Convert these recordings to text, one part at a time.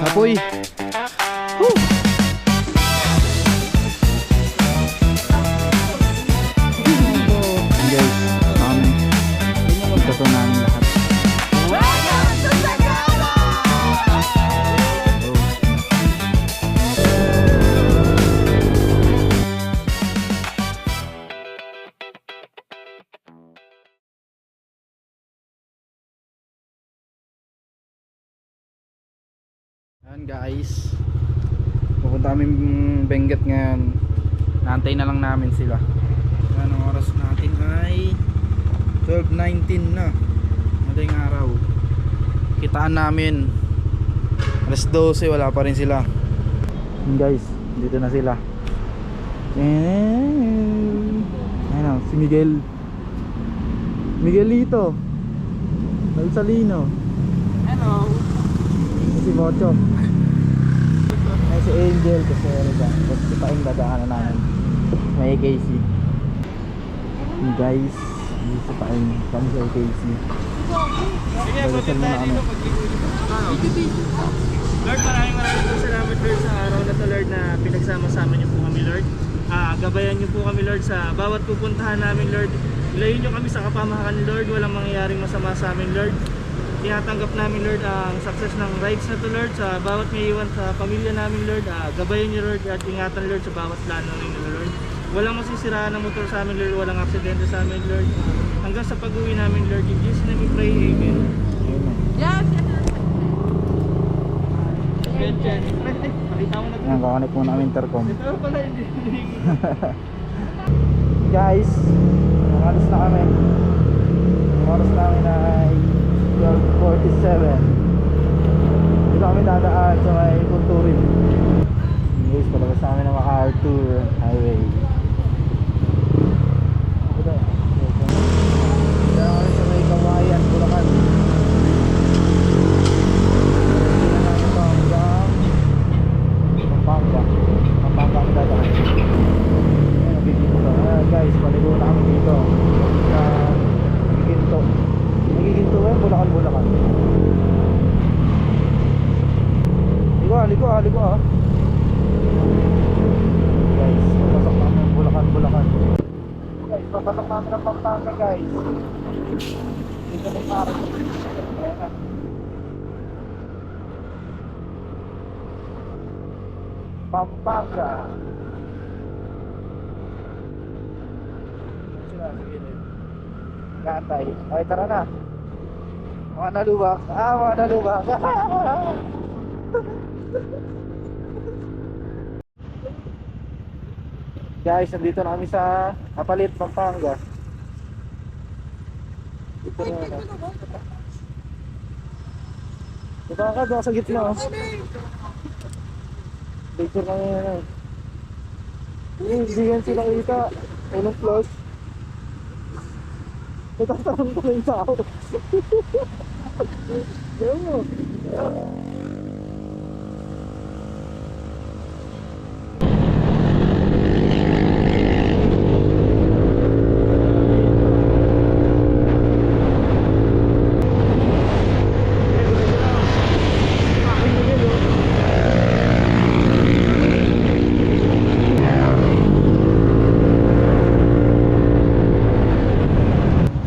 Apoy. Woo! Guys, ito to namin lahat. Ayan guys, pupunta kami Benguet ngayon. Naantay na lang namin sila. Ayan, ang oras natin ay 12:19 na. Madaling araw. Kitaan namin alas 12, wala pa rin sila. Ayan guys, dito na sila. Ayan o, si Miguel Miguelito Salino. Hello. Si Mocho. Ay, si Angel kasi ano ba? Kasi pa yung dadaanan namin. May AKC. Guys, dito pa yung kami sa AKC. Sige, buti tayo dito Lord, maraming po salamat Lord sa araw na to Lord na pinagsama-sama niyo po kami Lord. Gabayan niyo po kami Lord sa bawat pupuntahan namin Lord. Ilayin niyo kami sa kapamahakan Lord. Walang mangyayaring masama sa amin Lord. Tinatanggap namin Lord ang success ng rides na to Lord sa bawat may iwan sa pamilya namin Lord. Gabayan niyo Lord at ingatan Lord sa bawat plano ninyo Lord. Walang masisiraan ng motor sa amin Lord, walang aksidente sa amin Lord. Hanggang sa pag-uwi namin Lord, in Jesus name we pray, amen. Yes! Pakita mo na Ayan, kakonect muna ang intercom. ito pala hindi. Guys, umalis na kami. Ang oras namin ay 12:47. Dito kami dadaan sa may Punturin. Guys, palabas namin ng MacArthur Highway. Dito kami sa may Kawayan, Bulacan. Dito na namin ito hanggang Pampanga kami dadaan. Ayan, nabibito ka. Guys, paligo na kami dito sa Giginto. Nagiginto eh, Bulacan. Ligo ah. Guys, papasok namin ng Bulacan. Guys, papasok namin ng Pampanga guys. Dito na parang Pampanga. Sila, sige rin. Gatay. Okay, tara na. Mga nalubak. Guys, nandito na kami sa Apalit, Pampanga. Dito na na. Dito ka doon sa gitna. Dito na yan. Hindi yan sila kita. Unong close. Natatanong ko na yung tao. Diyan mo.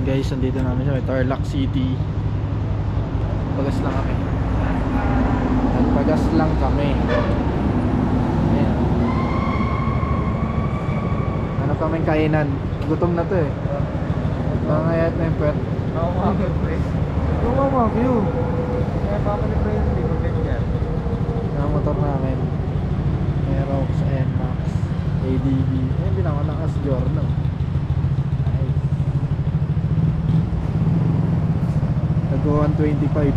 Guys, nandito namin sa Tarlac City. Pagas lang kami. Nagpagas lang kami. Ayan. Ano kaming kainan? Gutom na to eh. Nangayat na yung pet. Oo nga, pre. Oo mga view. Kaya pa ako ni pre, hindi ko ganyan. Ang motor namin Aerox NMAX ADB. Hindi na ako nakas Giorno. Nag 125.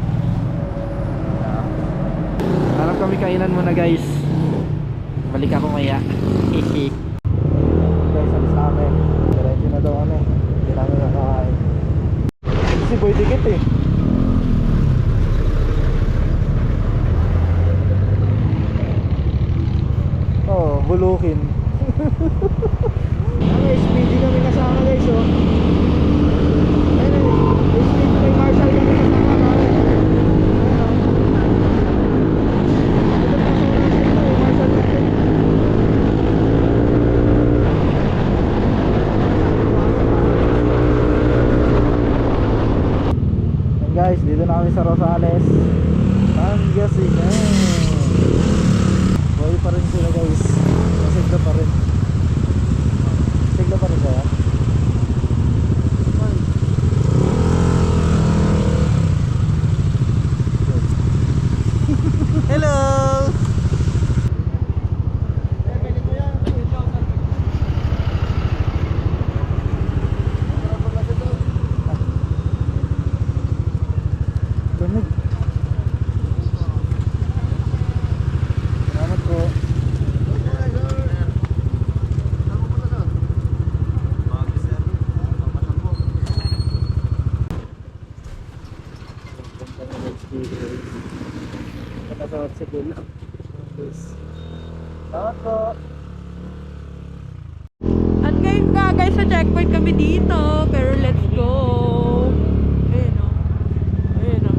Harap kami kainan muna guys. Balik ako maya. Guys, alis namin. Diretso na daw kami. Hindi namin nakakain. Kasi boy dikit eh. Oh, bulukin. Ano, SPD kami kasama guys oh. Ayun, SPD may Marshall kami kasama namin. Ayun oh. na kami sa Rosales, Pangasinan. Buhay pa rin sila guys. Masigla pa rin. Masigla pa rin kaya? Hello! Lamig. Salamat po. Salamat sa dulo. Salamat po. At ngayon nga guys, sa checkpoint kami dito. Pero let's go. Ayun o. Ayun o.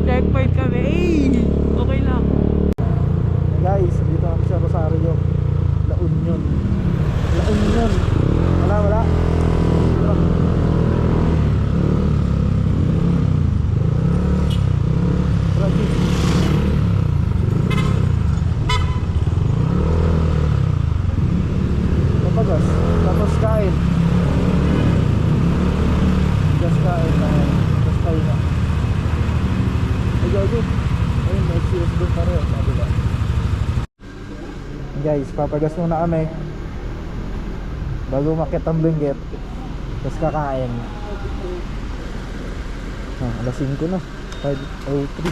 Checkpoint kami. Ay! Okay lang. Guys, dito kami sa Rosario. La Union. La Union. Wala. Traffic. Papagas. Tapos kain. Just kain na. Just kain na. Ay, gago. Ayun, may excuse doon pa rin. Sabi ba? Guys, papagas muna kami bago umakyat ang Benguet, tapos kakain. Alas 5 na, 5:03.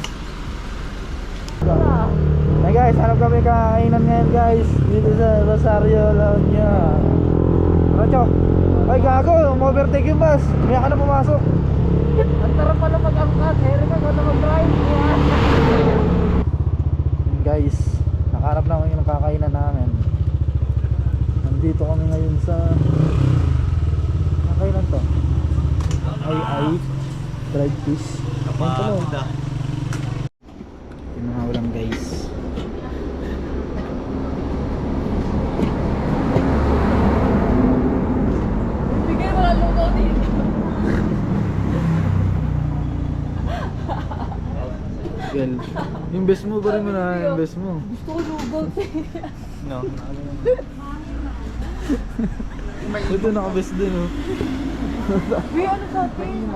Hey guys, hanap kami kakainan ngayon guys dito sa Rosario, La Union. Racho, ay gago, overtake yung bus, may ka na pumasok. Ang tarap pala mag-angkat. Heri ka na mag-drive. Guys, nakahanap na kami ng kakainan namin. Nandito kami ngayon sa kakainan to. Ay dried fish. Kapagda. Yung mga ulam guys. Bigay mo lang lugaw dito. Girl, invest mo pa rin mo na, invest mo. Gusto ko lugaw. No. Ito nakabest din oh. Uy, ano sa atin?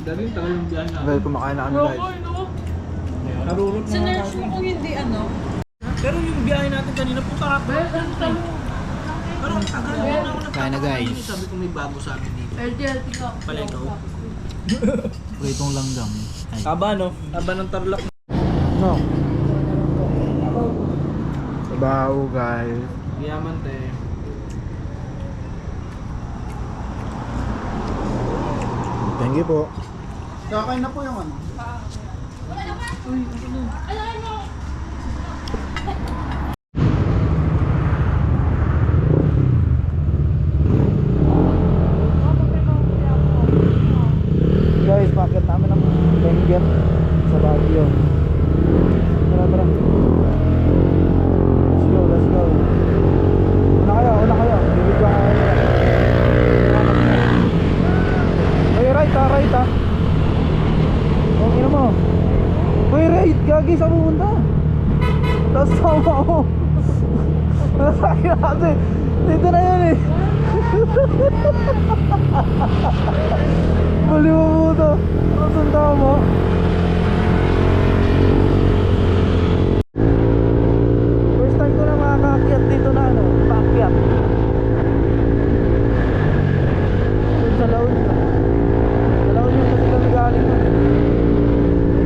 Daling tagal yung biyahe na. Well, kumakain na kami guys. Narurot na. Sinerge mo kung hindi ano. Pero yung biyahe natin kanina, puta ka. Pero ang tagal na ako na. Kain na guys. Sabi ko may bago sa amin dito. LGLT ka. Pala ikaw. Itong langgam. Ay. Taba no? Taba ng Tarlac. No. Sabaw guys. Diamante. Thank you po. Kakain na po yung ano. Guys, bakit namin ang Benguet sa Baguio. Tara. Let's go. Una kayo. Bibig ka kayo. Ay, right ha. Oh, ina mo. Uy, right, gagi sa pupunta. Tapos tama ako. Nasakit natin. Dito na yan eh. Bali mo po ito. Nasaan tama? First time ko na makakakyat dito na ano, paakyat. Doon sa La Union. Sa La Union kasi kami galing nun eh.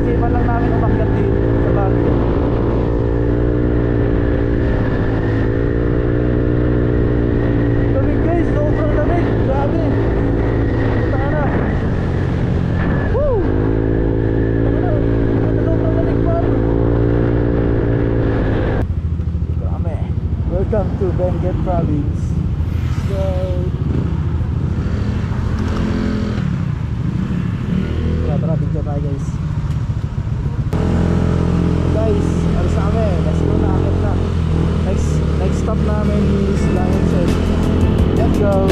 Isipan lang namin umakyat dito sa Baguio. Lamig guys, sobrang lamig. Grabe. Punta na. Woo! Sobrang lamig pa. Grabe. Welcome to Benguet Province. So, tara, picture tayo guys. Guys, alis na kami. Let's go na, akit na. Next stop namin is Lion's Head. Let's go.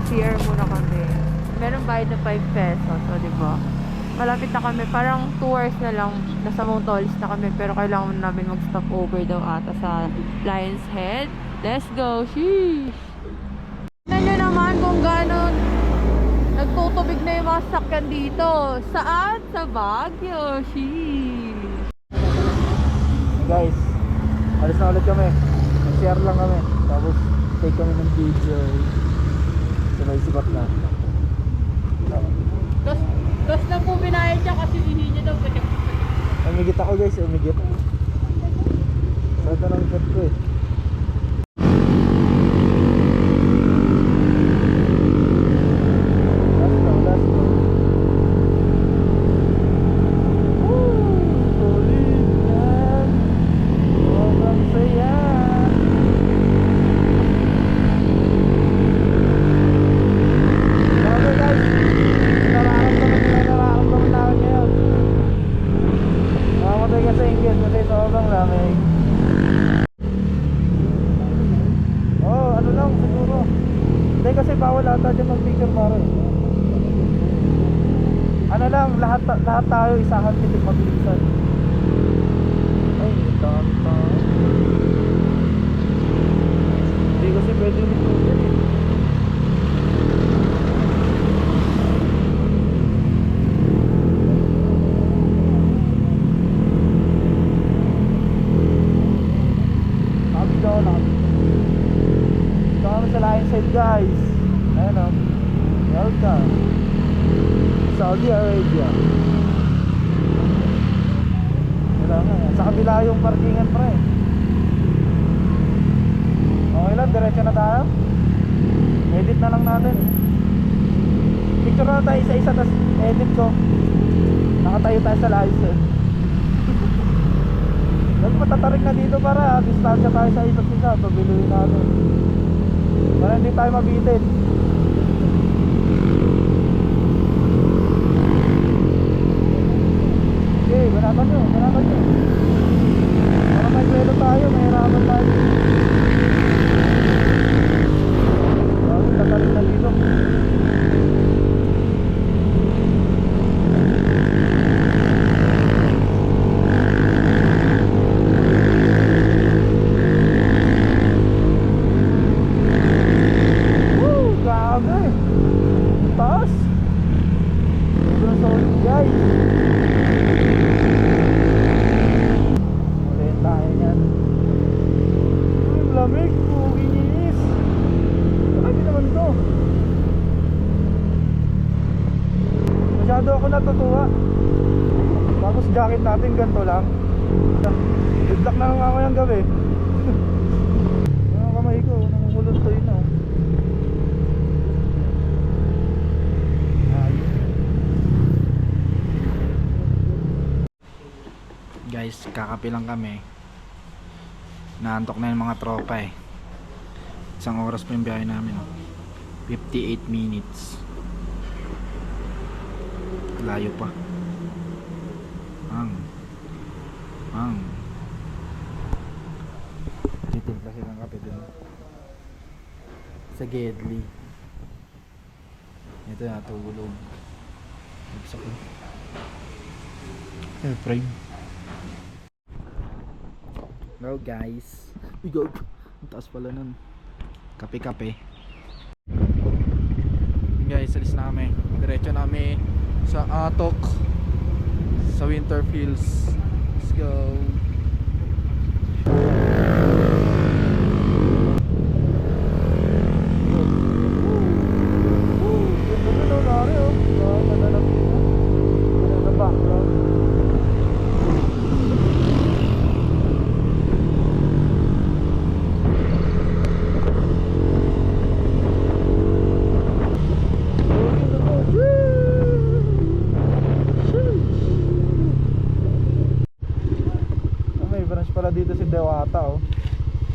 CR muna kami. Meron bayad na 5 pesos, o diba? Malapit na kami, parang 2 hours na lang, nasa Montolis na kami, pero kailangan namin mag-stop over daw ata sa Lion's Head. Let's go! Sheesh! Tignan nyo naman kung gaano nagtutubig na yung mga sakyan dito. Saan? Sa Baguio. Sheesh! Guys, alis na ulit kami. Share lang kami. Tapos take kami ng video. Sabay sibat na. Tapos lang po binayad siya kasi hindi niya daw pwede. Umigit ako guys, umigit. So ito ng shot ko eh. Last go. Solid yan. Sobrang saya. Grabe guys, nararamdaman namin ngayon. Makamatay ka sa inggit kasi sobrang lamig. Oh, ano lang siguro. Hindi kasi bawal ata dyan mag-picture pare. Ano lang, lahat tayo isahan titig mabilisan. Ay, tanta. Hindi kasi pwede mag-picture dyan eh. Ito kami sa Lion's Head guys. Ayan o. Welcome Saudi Arabia. Wala nga. Sa kabila yung parkingan pre. Okay lang, diretso na tayo. Edit na lang natin. Picture na tayo isa-isa, tas edit ko. Nakatayo tayo sa Lion's Head. Huwag matatarik na dito para distansya tayo sa isa't isa. Pabiluin natin para hindi tayo mabitin. Okay, banatan nyo. Para may kwelo tayo, mahirapan tayo. Huwag tatarik na dito. Grabe! Taas! Sobrang solid guys! Ulit tayo yan. Lamig! Puginis! Grabe naman to! Masyado ako natutuwa. Tapos jacket natin ganito lang. Biglak na lang ako yung gabi. Ang kamay ko, namumulot to yun oh. Guys, kakapi lang kami. Naantok na yung mga tropa eh. Isang oras pa yung biyahe namin 58 minutes. Layo pa. Titimpla silang kape dun sa Gedli. Ito na, tulog. Ibsak yun. Frame. Hello guys. Bigog. Ang taas pala nun. Kape-kape. Guys, alis na kami. Diretso namin sa Atok, sa Winterfields. Let's go. Dito si Dewata oh.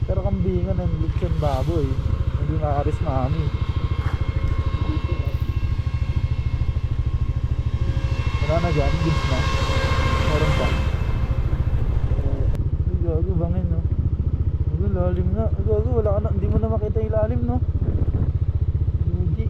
Pero kambingan ng lechon baboy. Hindi makaris mami. Wala na dyan, gigs na. Meron pa. Ay, gago bangin no. Gago lalim na. Gago wala ka na, hindi mo na makita yung lalim no. Lugi.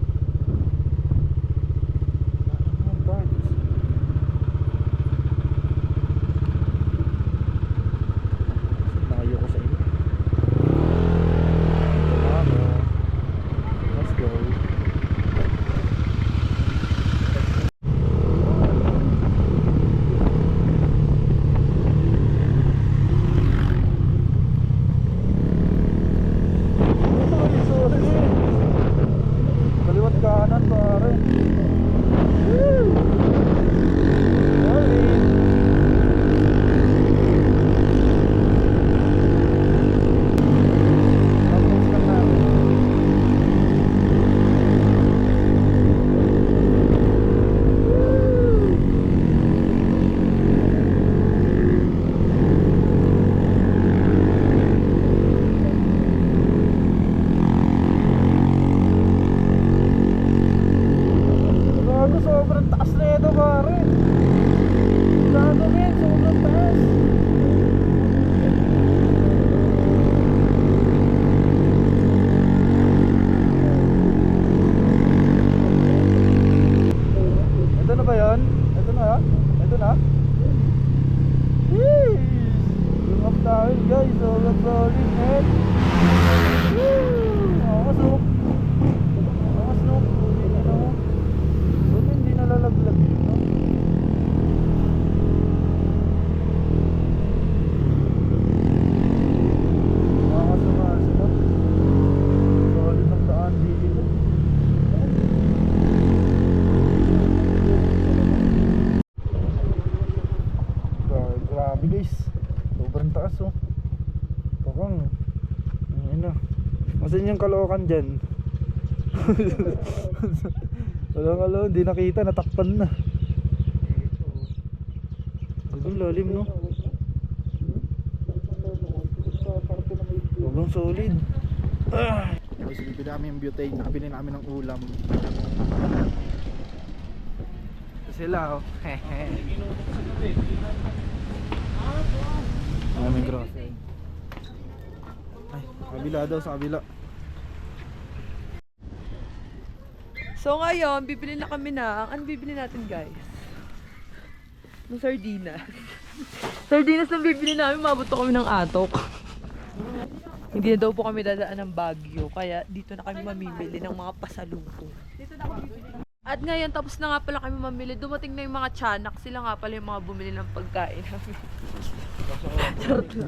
nito pare. Gago men, sobrang taas. Ito na ba yun? Ito na? Ito na? Yeesh! Yung up tayo guys, sobrang solid man. Woo! Nakakasok. Nakakasok. Buti hindi nalalaglag yun, no? Nakakasok. Solid ng daan dito. Grabe guys, sobrang taas oh. Parang ayun na. Masan yung Caloocan dyan? Walang alam, hindi nakita, natakpan na. Ang lalim no. Sobrang solid. Guys, bibili namin yung butane, nakabili namin ng ulam. Ito sila oh. Maraming grocery. Ay, kabila daw, sa kabila. So ngayon, bibili na kami ano bibili natin guys? Ng sardinas. Sardinas na bibili namin, mabuto kami ng atok. Hindi na daw po kami dadaan ng Baguio, kaya dito na kami mamimili ng mga pasalubong. At ngayon, tapos na nga pala kami mamili. Dumating na yung mga tiyanak. Sila nga pala yung mga bumili ng pagkain namin. Charot lang.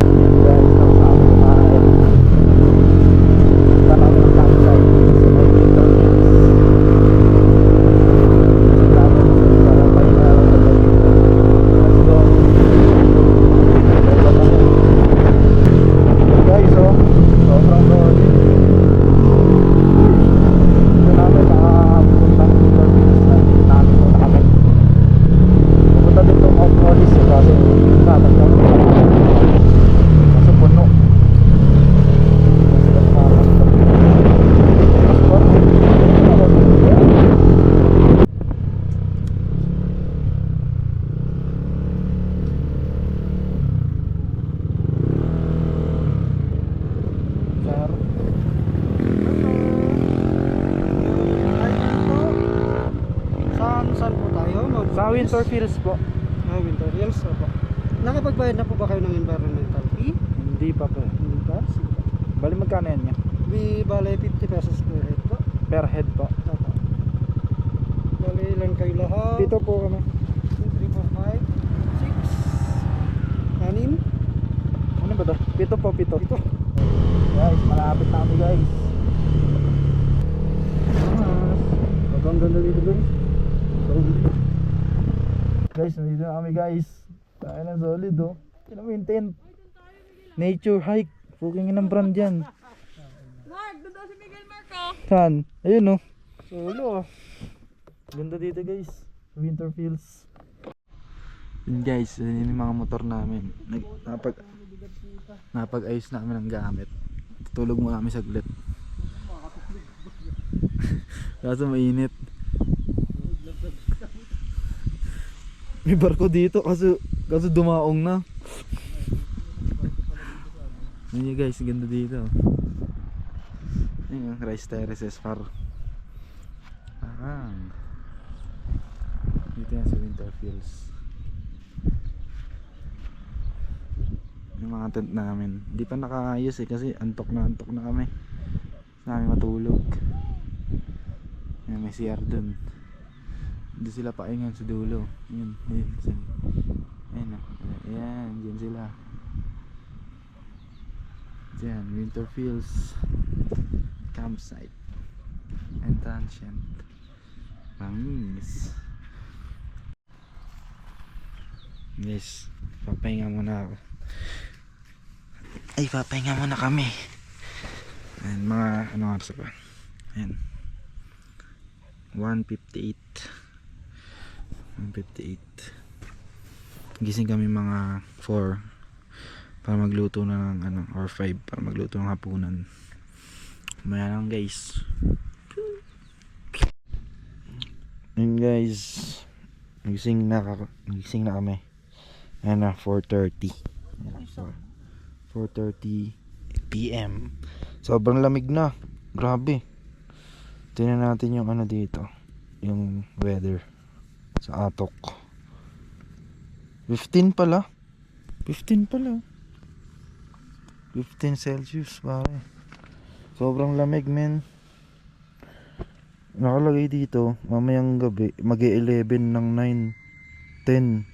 Saan po tayo? Sa Winter Fields po. Winter Hills. Opo. Nakapagbayad na po ba kayo ng environmental fee? Hindi pa po. Hindi pa? Sige. Bali magkano yan niya? Bale 50 pesos per head po. Per head po. Opo. Bale ilan kayo lahat? Dito po kami. 2, 3, 4, 5, 6, 6. Ano ba to? Pito po, pito. Ito. Guys, malapit na kami guys. Ang ganda dito guys. Guys, nandito na kami guys. Tayo na solid oh. Tignan mo yung tent. Nature hike. Puking ng brand yan. Mark, doon daw si Miguel Marco. Saan? Ayun oh. Solo. Ganda dito guys. Winter Fields. Yun guys, yun yung mga motor namin. Napag-ayos namin ng gamit. Tutulog muna kami saglit. Kaso mainit. May barko dito kaso dumaong na. Yun guys, ganda dito. Yun yung rice terraces par. Dito yan sa Winter Fields. Yung mga tent namin. Hindi pa nakaayos kasi antok na kami. Gusto namin matulog. May CR dun. Doon sila paingan sa dulo. Yun. Ayun o. Ayan, dyan sila. Dyan, Winter Fields campsite and transient. Mangis. Guys, papahinga muna ako. Ay, papahinga muna kami. Ayan, mga ano oras pa. Ayan, 1:58. Gising kami mga 4 para magluto na ng ano, or 5 para magluto ng hapunan. Maya lang guys. Ayun guys, Nagising na kami. Ayan na, 4:30. Ayan, 4:30 PM. Sobrang lamig na. Grabe. Tingnan natin yung ano dito. Yung weather sa Atok. 15 pala. 15 pala. 15 Celsius pare. Sobrang lamig men. Nakalagay dito mamayang gabi mag-11 ng 9 10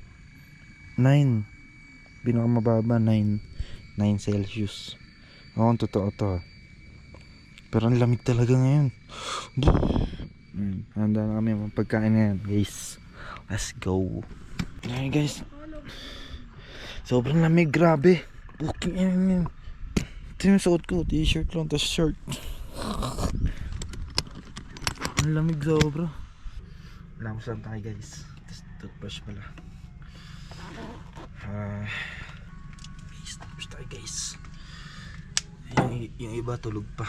9 pinakamababa 9 Celsius. Totoo to. Pero ang lamig talaga ngayon. Handa na kami ang pagkain ngayon guys. Let's go. Ayan guys. Sobrang lamig, grabe. Booking yan. Ito yung suot ko, t-shirt lang, tas shirt. Ang lamig sobra. Lamos lang tayo guys. Tas toothbrush pala. Toothbrush tayo guys. Yung iba tulog pa.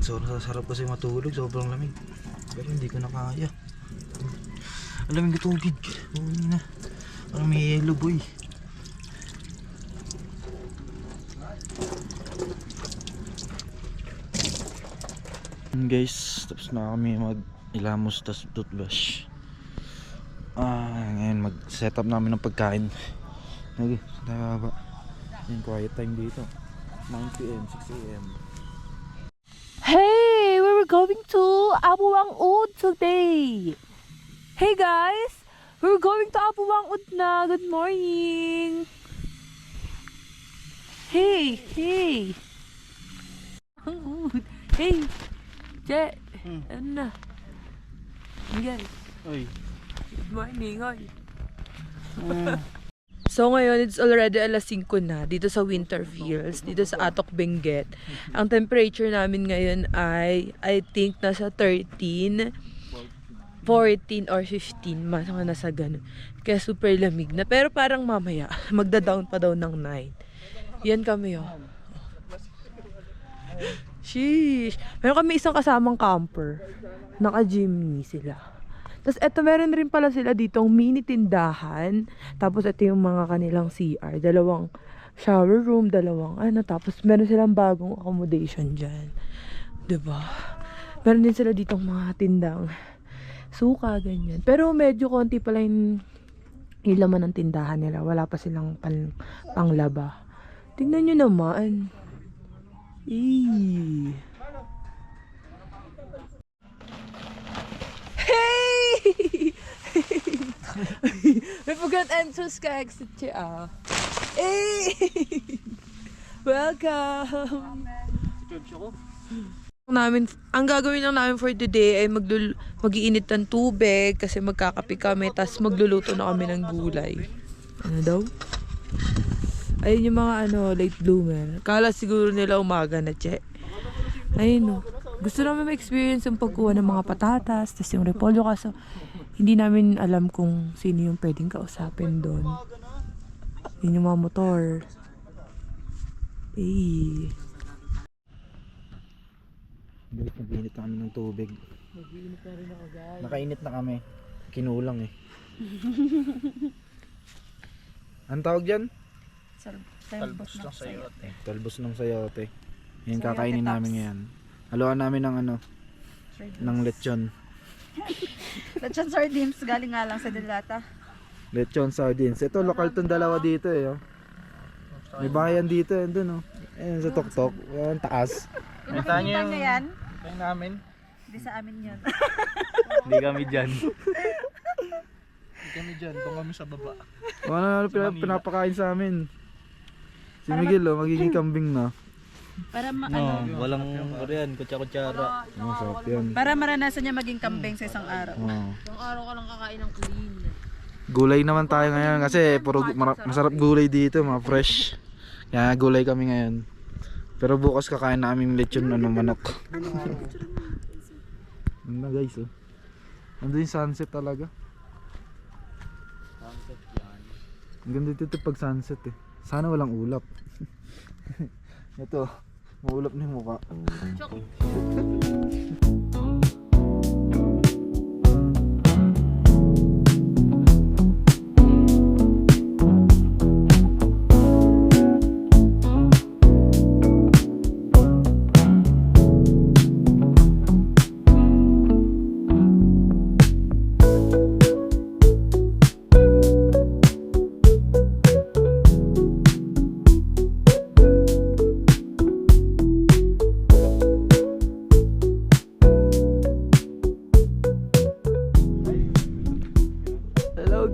Sobrang sarap kasi matulog, sobrang lamig. Pero hindi ko na kaya. Ang lamig ng tubig. Uwi na. Parang may yellow boy. Guys, tapos na kami mag-ilamos tas toothbrush. Ngayon mag-set up namin ng pagkain. Okay, sa baba. Yung quiet time dito. 9 PM, 6 AM. Hey, we were going to Abu Wangud today. Hey guys, we were going to Abu Wangud na. Good morning. Hey. Hey. Je, ano na? Miguel. Oy. Good morning, oy. So ngayon, it's already alas 5 na dito sa Winterfields, dito sa Atok, Benguet. Ang temperature namin ngayon ay, I think, nasa 13, 14 or 15, mga nasa ganun. Kaya super lamig na. Pero parang mamaya, magda-down pa daw ng 9. Yan kami, oh. Sheesh. Meron kami isang kasamang camper. Naka-Jimny sila. Tapos eto meron rin pala sila ditong mini tindahan. Tapos ito yung mga kanilang CR. Dalawang shower room, tapos meron silang bagong accommodation dyan. Diba? Meron din sila ditong mga tindang suka, ganyan. Pero medyo konti pala yung laman ng tindahan nila. Wala pa silang panglaba. Tingnan nyo naman. Hey! May pagkat entrance ka exit siya. Hey! Welcome! Ang gagawin lang namin for today ay mag-iinit ng tubig kasi magkakape kami, tapos magluluto na kami ng gulay. Ano daw? Ayun yung mga late bloomer. Kala siguro nila umaga na, che. Ayun, no. Gusto namin ma-experience yung pagkuha ng mga patatas, tas yung repolyo, kaso hindi namin alam kung sino yung pwedeng kausapin doon. Yun yung mga motor. Eh. Nag-init na kami ng tubig. Nag-iinit na rin ako, guys. Nakainit na kami. Kinulang eh. Anong tawag dyan? Talbos ng sayote. Talbos ng sayote. Yan kakainin namin ngayon. Haluan namin ng ng lechon. Lechon sardines, galing nga lang sa Delata. Lechon sardines. Ito, lokal tong dalawa dito eh. Oh. May bayan dito eh. Doon oh. Ayan sa tuktok. Ang taas. Nakikita niyo yan? Kaya namin. Hindi sa amin yun. Hindi kami dyan. Hindi kami dyan. Doon kami sa baba. Ano pinapakain sa amin. Si Miguel oh, magiging kambing na. Para Walang yan, kutsa-kutsara. Sarap yan. para maranasan niya maging kambing sa isang araw. Isang araw ka lang kakain ng clean. Gulay naman tayo ngayon kasi puro masarap gulay dito, mga fresh. Kaya gulay kami ngayon. Pero bukas kakain namin lechon manok. Ganda guys oh. Ando yung sunset talaga. Sunset yan. Ang ganda dito pag sunset eh. Sana walang ulap. Ito, maulap na yung mukha.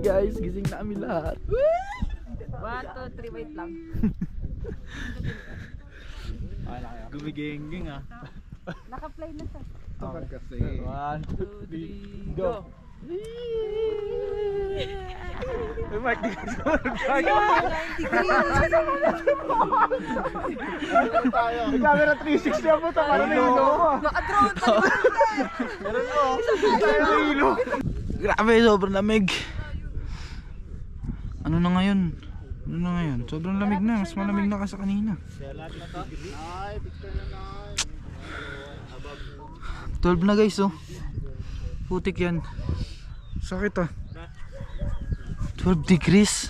guys, gising na kami lahat. 1, 2, 3, wait lang. Gumigengeng ah. Naka-play na siya. Kasi 1, 2, 3, go. May Mark, di ka May camera 360 ako ito. Parang may ilo ko. Naka-drone pa Meron mo. May ilo. Grabe, sobrang lamig. Ano na ngayon? Ano na ngayon? Sobrang lamig na, mas malamig na kasi kanina. 12 na guys, oh. Putik yan. Sakit ah. 12 degrees.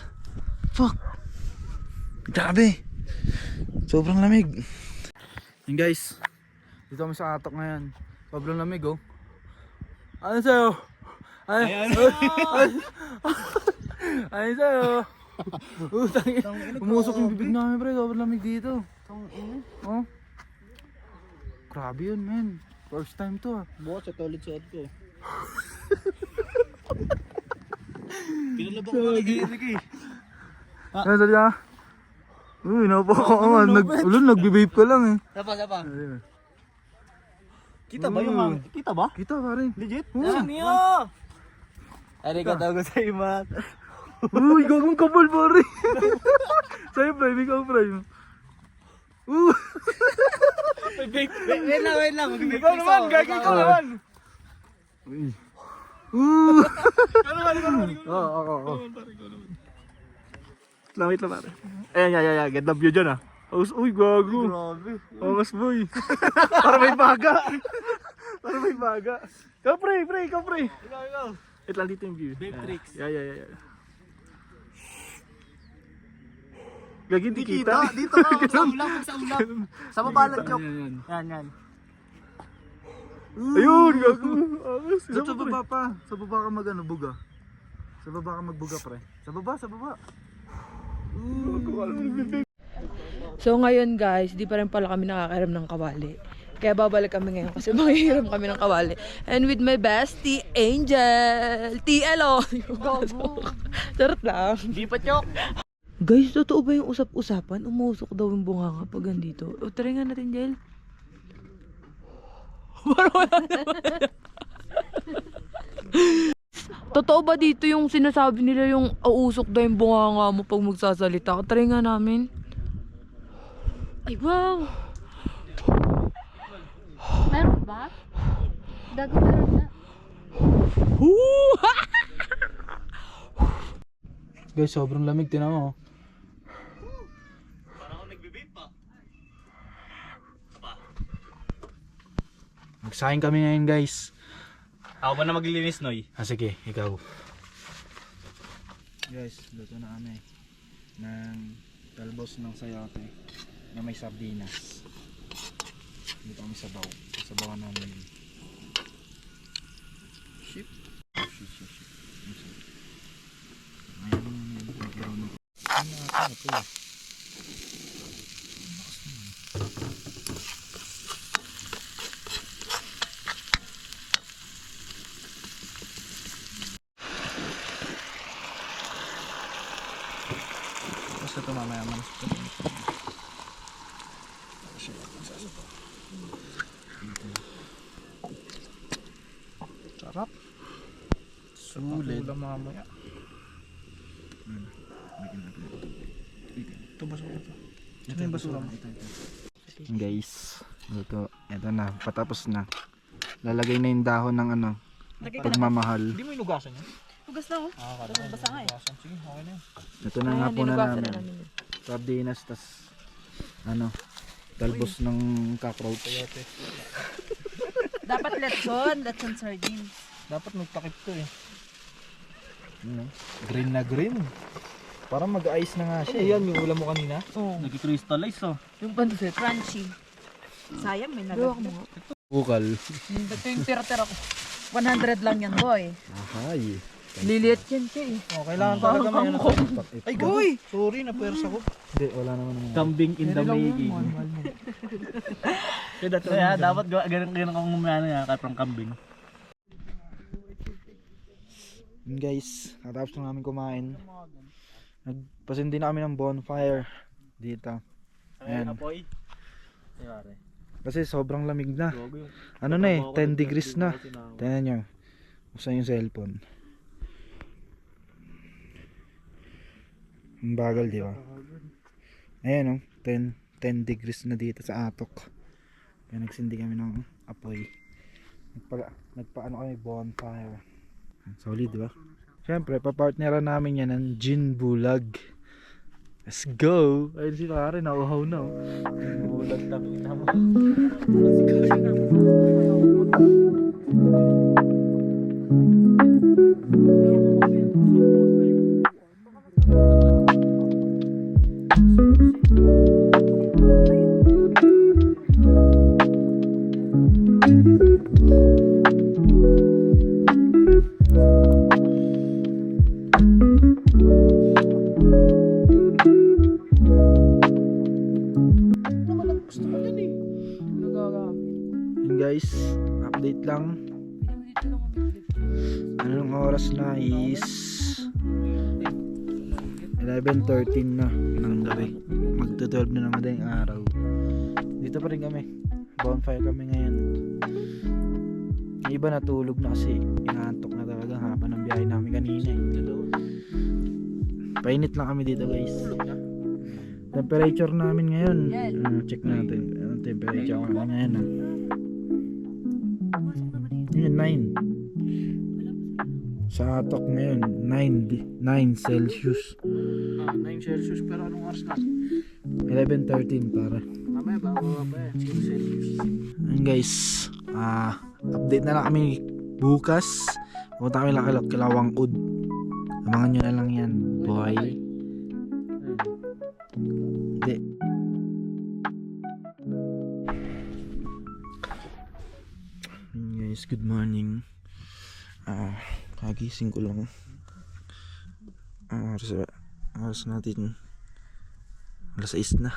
Fuck. Grabe. Sobrang lamig. Yan guys. Dito kami sa Atok ngayon. Sobrang lamig, oh. Ano sa'yo? Ano sa'yo? Umusok yung bibig namin, pre. Sobrang lamig dito. Oh. Grabe yun, man. First time to ah. Bukas sa toilet suot ko. Pinalabak ko na gigi. Ano sa diya? Uy, napaka ka nga. Nagbe-vape ka lang eh. Sapa. Ayun. Kita ba yung hangin? Kita ba? Kita pare. Legit? Oo. Niyo! Arigatou gozaimasu. Uy, gagong kapal pare. Sa'yo prime, ikaw prime. Wait lang. Ikaw naman, gagawin ko naman. Uy. Ikaw naman. Oo. Wait lang pare. Ayan, get the view dyan ah. Uy, gago. Grabe. Angas boy. Para may baga. Ikaw pre. Ikaw. Wait lang dito yung view. Babe tricks. Yeah. Gagi hindi kita. Dito ka, sa ulap. Sa baba lang, joke. Yan. Ayun, gago. Angas. Sa baba pa. Sa baba ka buga. Sa baba ka magbuga pre. Sa baba. So ngayon guys, di pa rin pala kami nakakaram ng kawali. Kaya babalik kami ngayon kasi manghihiram kami ng kawali. And with my bestie, Angel! TLO! Charot lang. Di pa chok. Guys, totoo ba yung usap-usapan? Umusok daw yung bunganga pag andito. O, try nga natin, Jel. Totoo ba dito yung sinasabi nila yung uusok daw yung bunganga mo pag magsasalita? Try nga namin. Ay, wow! Meron ba? Gago meron na. Guys, sobrang lamig. Tinan mo. Parang ako nagbe-vape pa. Magsahin kami ngayon guys. Ako ba na maglilinis, Noy? Sige, ikaw. Guys, luto na kami ng talbos ng sayote na may sardinas. Dito kami sabaw. Sabawan namin. Ship. Basta ito mamaya manas ito. Sarap. Sulit. Ulam mamaya. Ito basura ito. Ito yung basura mo. Guys, ito na. Patapos na. Lalagay na yung dahon ng pagmamahal. Hindi mo inugasan yan? Hugas na oh. Basa nga eh. Sige, okay na yun. Ito na nga po na namin. Sardinas, tas talbos ng cockroach. Dapat lechon sardines. Dapat nagtakip to eh. Green na green. Parang mag-ice na nga siya. Yan yung ulam mo kanina? Oo. Nag-crystallize oh. Yung pansit. Crunchy. Sayang may Gawak mo nalagdag. nga. Bukal. Ito yung tira-tira ko. 100 lang yan boy. Ahay. Liliit yan siya eh. Oh, kailangan talaga may ano. Ay, Uy! Sorry, napuwersa ko. Hindi, wala naman. Kambing in the making. Kaya dapat ganun kang umano yan kahit pang kambing. Yun guys, katapos na namin kumain. Nagpasindi na kami ng bonfire dito. Ayan. Kasi sobrang lamig na. Ano na 10 degrees na. Tingnan nyo. Buksan yung cellphone. Ang bagal, di ba? Ayan 10 degrees na dito sa Atok. Kaya nagsindi kami ng apoy. Nagpaano kami bonfire. Solid, di ba? Siyempre, papartneran namin yan ng gin bulag. Let's go! Ayun si pare, nauhaw na. Bulag na mo. Yun guys, update lang. Anong oras na is 11:13 na ng gabi. Magto-12 na naman din yung araw. Dito pa rin kami. Bonfire kami ngayon. Yung iba natulog na kasi inaantok na talaga haba ng biyahe namin kanina. Painit lang kami dito guys. Temperature namin ngayon. Check natin. Anong temperature namin ngayon? Yun, 9. Sa Atok ngayon, 9 Celsius. 9 Celsius pero anong oras na? 11:13 para. Mamaya bago pa yan, 0 Celsius. Ayun guys, update na lang kami bukas. Pumunta kami lang kila Wangkud. Abangan nyo na lang yan, boy. Hindi. Guys, good morning. Kagising ko lang. Oras natin alas 6 na.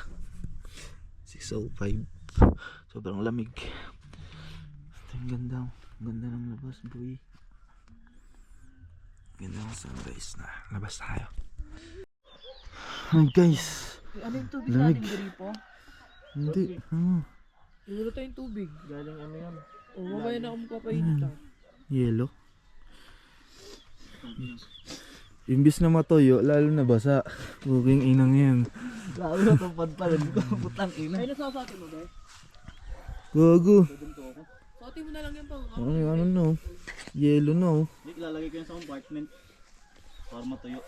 6:05. Sobrang lamig. Ang ganda ng labas, boy. Ganda ng sunrise na. Labas tayo. Guys, Ano yung tubig lamig. natin, Gripo? Hindi. Wala tayong tubig. Galing ano yan? O, mamaya na ako magpapainit ah. Yellow. Imbis na matoyo, lalo na basa. Buking inang yan. Lalo na itong pala. Putang ina. Ay, nasasati mo ba? Gago. Sati mo na lang yan pa. Ano no? Yellow no. Hindi, lalagay ko yan sa compartment. Para matuyo.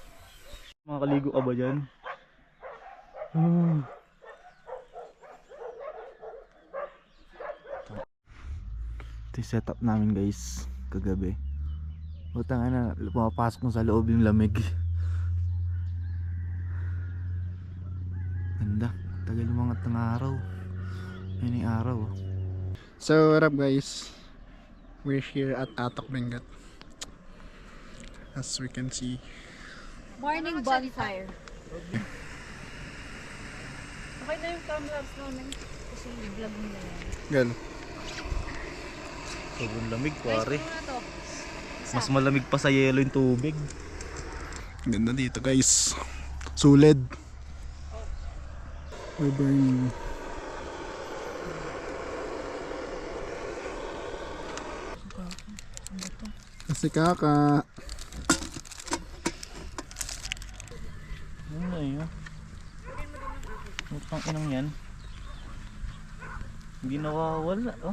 Makakaligo ka ba dyan? Ito yung setup namin guys. Kagabi. Utang na, pumapasok mo sa loob yung lamig. Ganda. Tagal umangat ng araw. Yan yung araw. So what up guys, we're here at Atok Benguet. As we can see, Morning bonfire. Okay na yung time-lapse namin. Kasi vlog mo na yan. girl, Sobrang lamig, pare. Mas malamig pa sa yelo yung tubig. ganda dito guys. Suled. We're burning. Kasi kaka. Ano na yun? Utang inang yan. Hindi nawawala, oh.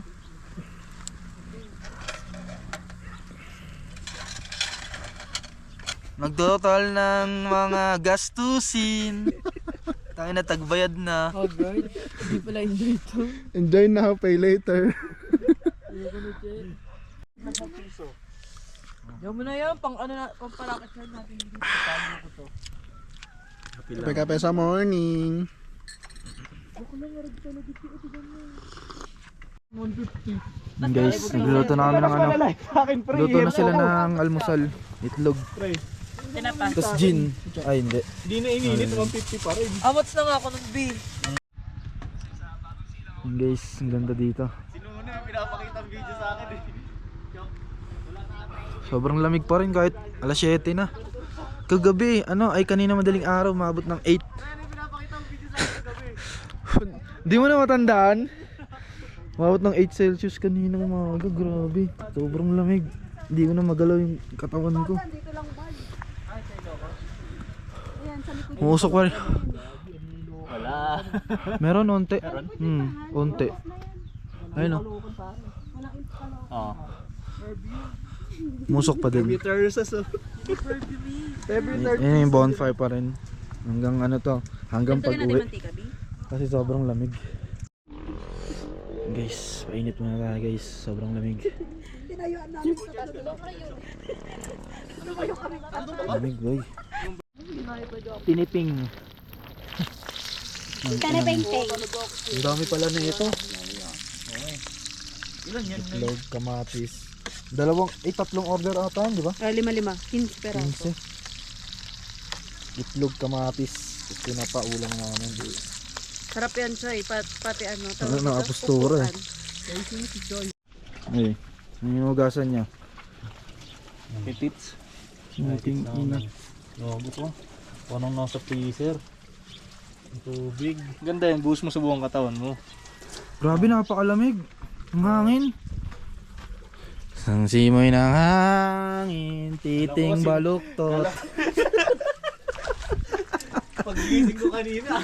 Nagtotal ng mga gastusin. Tayo na tagbayad na. Oh God, hindi pala enjoy ito. Enjoy now, pay later. Diyan mo na yan, pang palakit na natin dito. Kape sa morning. 150. Guys, nagluto na kami ng ano. Luto na sila ng almusal. Itlog. Tapos gin. Ay hindi. Hindi na ininit, 150 pa rin. Amats na nga ako ng B. Guys, ang ganda dito. Sino muna yung pinapakita ang video sa akin eh. Sobrang lamig pa rin kahit alas 7 na. Kagabi, kanina madaling araw, maabot ng 8. Di mo na matandaan? Maabot ng 8 Celsius kanina umaga, grabe. Sobrang lamig. Hindi ko na magalaw yung katawan ko. Umusok pa rin. Wala. Meron onte. Onte. Ayun o. Oo. Musok pa din. Yan yung bonfire pa rin. Hanggang hanggang pag-uwi. Kasi sobrang lamig. Guys, painit muna tayo guys. Sobrang lamig. Lamig boy. Tiniping. Kanapeng-peng. Ang dami pala na ito. Itlog, kamatis. Tatlong order ata, di ba? 5-5. 15 peraso. 15. Itlog, kamatis. Ito pinapaulang namin. Sarap yan, Choy. Pati ano. Ano na apostura eh. Ay, ano yung hugasan niya? Pitits. Ating ina. Logo to. Anong nasa freezer? Ang tubig. Ganda yan, buhos mo sa buong katawan mo. Grabe, napakalamig. Ang hangin. Ang simoy ng hangin, titing baluktot. Pag-gising ko kanina,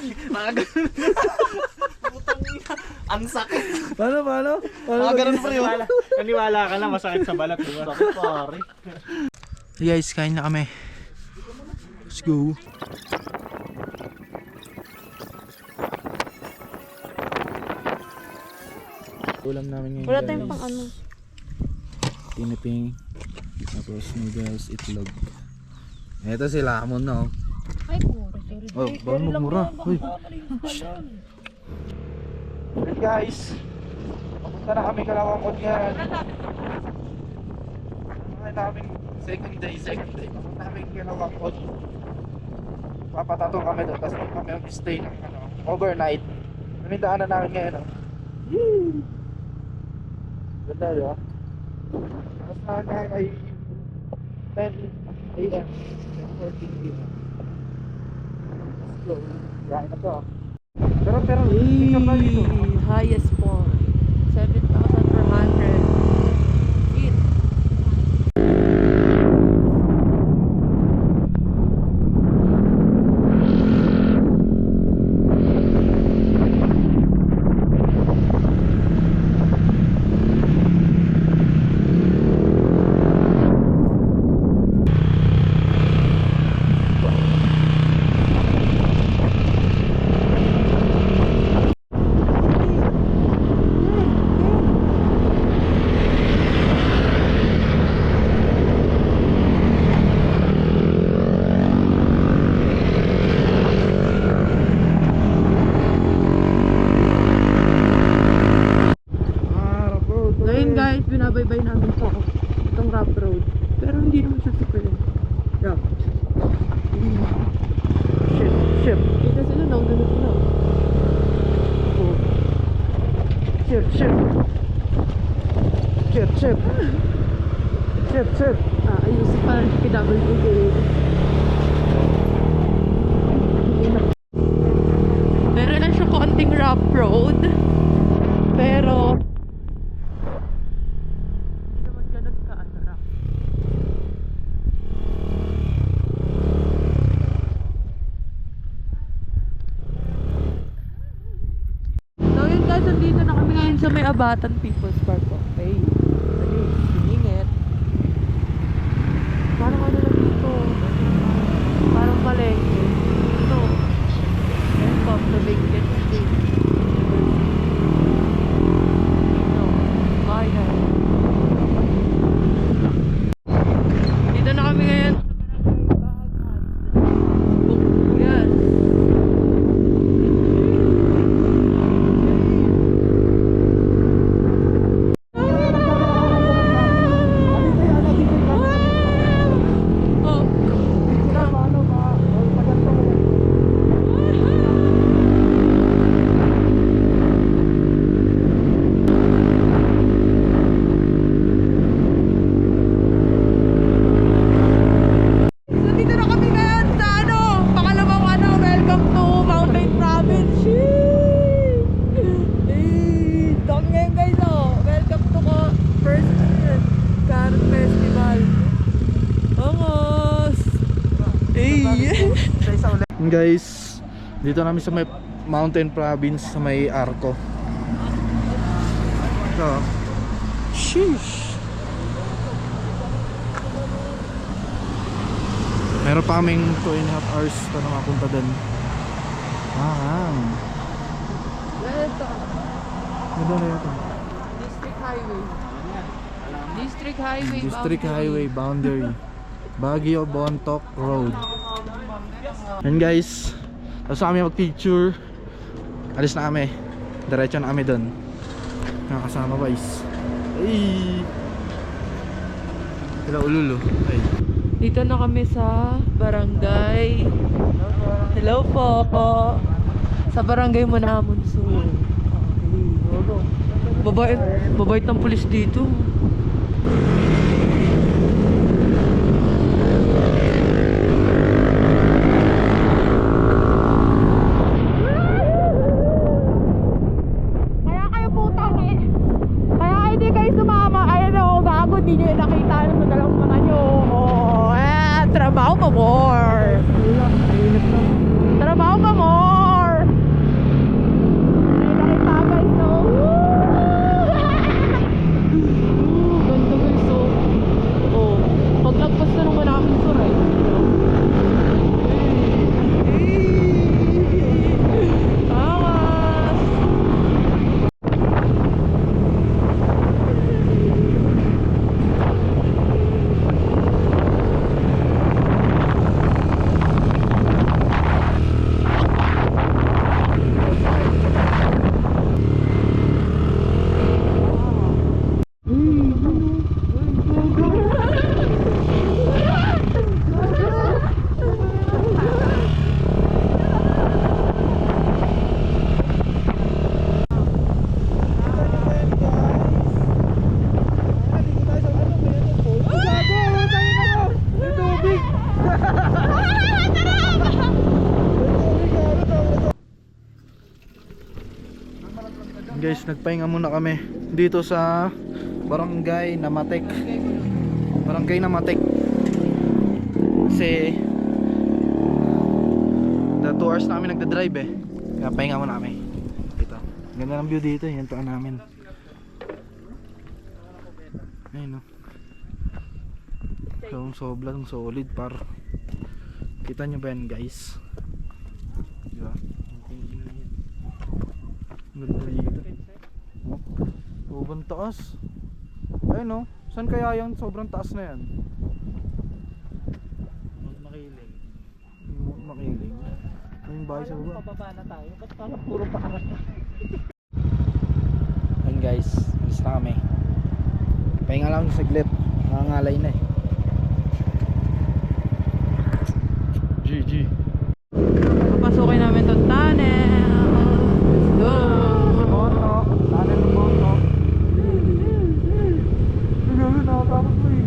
ang sakit. Paano? Ganun pa rin. Naniwala ka na masakit sa balat, di ba? Sakit pare. Hey guys, kain na kami. Let's go. Ulam namin ngayon. Wala guys. tayong pang ano. Tiniping. Tapos noodles, itlog. Ito si Lamon na oh. Ay, sorry. Oh, baka magmura. Uy. Hey guys. Papunta na kami Kalawangkod ngayon. Namin second day. Papunta kami Kalawangkod. Papatato kami doon. Tapos kami mag-stay ng overnight. Namindaan na namin ngayon oh. Ganda di ba? Tapos na ay 10 AM 10:14 PM. So, yain na to. Pero picture na dito. Highest point. 7,400 feet. Ngayon guys, binabaybay namin po itong rough road. Pero hindi naman siya super rough. Ship. Kita sila na, ganun sila. Oh. Ship. Ayusin pa rin PWD. Meron lang siya konting rough road. Pero hindi naman ganun ka-rough. So yun guys, nandito na kami ngayon sa may Abatan People's Park. Okay. Dali, siningit. Parang ano na dito? Parang palengke. Ito. Welcome to Benguet State. Ito. Bayan. Dito na kami ngayon. Yes. Guys, dito namin sa may Mountain Province sa may Arco. Ito. Sheesh. Meron pa kaming 2.5 hours para mapunta dun. Ito. Ano na ito? District Highway. District Highway. District boundary. Highway boundary. Baguio Bontoc Road. And guys, tapos kami mag-picture. Alis na kami. Diretso na kami doon. Nakakasama guys. Ay! Hello Ululo. Ay. Dito na kami sa barangay. Hello po. Sa barangay Manamon Sur. Babait ng pulis dito. Kaya kayo putang eh. Kaya hindi kayo sumama. Ayan o, gago. Hindi nyo nakita ano sa dalawang mata nyo. Trabaho pa more. Trabaho pa more. Hindi nakita guys no. Ganda guys so. Oh, paglagpas na naman namin sa right. Awas. Guys, nagpahinga muna kami dito sa Barangay Namatek. Barangay Namatek. Kasi na 2 hours na kami nagda-drive eh. Kaya pahinga muna kami. Dito. Ganda ng view dito, yan tuan namin. Ayun no. So, sobrang solid par. Kita nyo ba yan guys? Diba? Ganda dito. Sobrang taas. Ayun no. Saan kaya yan? Sobrang taas na yan. Makiling. Makiling. Ayun bahay sa baba. Pababa na tayo. Ba't parang puro paarat na? Ayun guys. Alis na kami. Pahinga lang saglit. Nangangalay na eh. GG. Papasukin namin itong tunnel. Let's go. Bontok. Tunnel ng Bontok. Gawin nakakapag ko eh.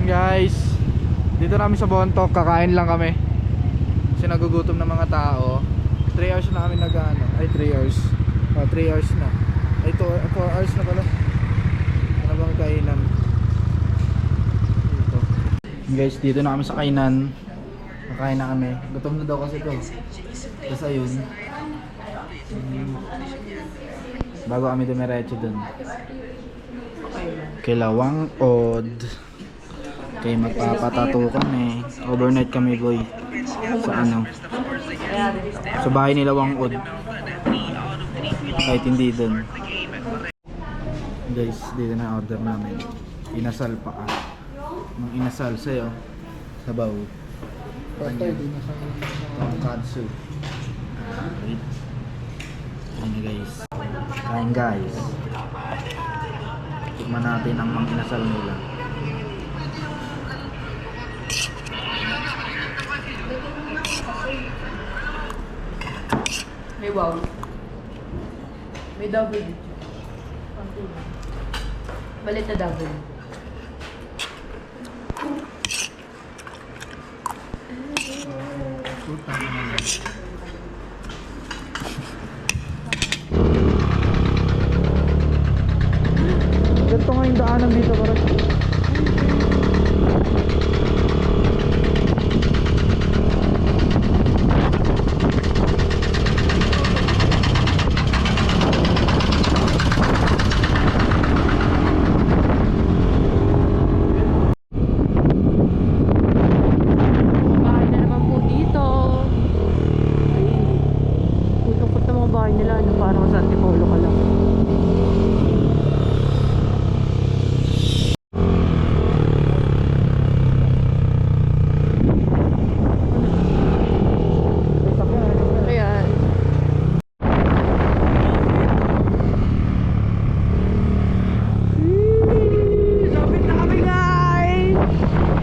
Guys, dito namin sa Bontok, kakain lang kami kasi nagugutom ng mga tao. 3 hours na kami nag-ano, ay 3 hours 3 hours na, ay 4 hours na pala. Ano bang kainan dito? Guys, dito na kami sa kainan. Kakain na kami, gutom na daw kasi ito. Tapos ayun, bago kami dumiretso dun Kilawang Od. Kaya magpapatato kami. Overnight kami boy. Sa ano? Sa bahay nila Wangod. Kahit hindi dun. Guys, dito na order namin. Inasal pa ka. Nung inasal sa'yo. Sabaw. Tonkatsu. Wait. Ayan guys. Kain guys. Tikman natin ang mga inasal nila. May wow. May double dito. Balit na double.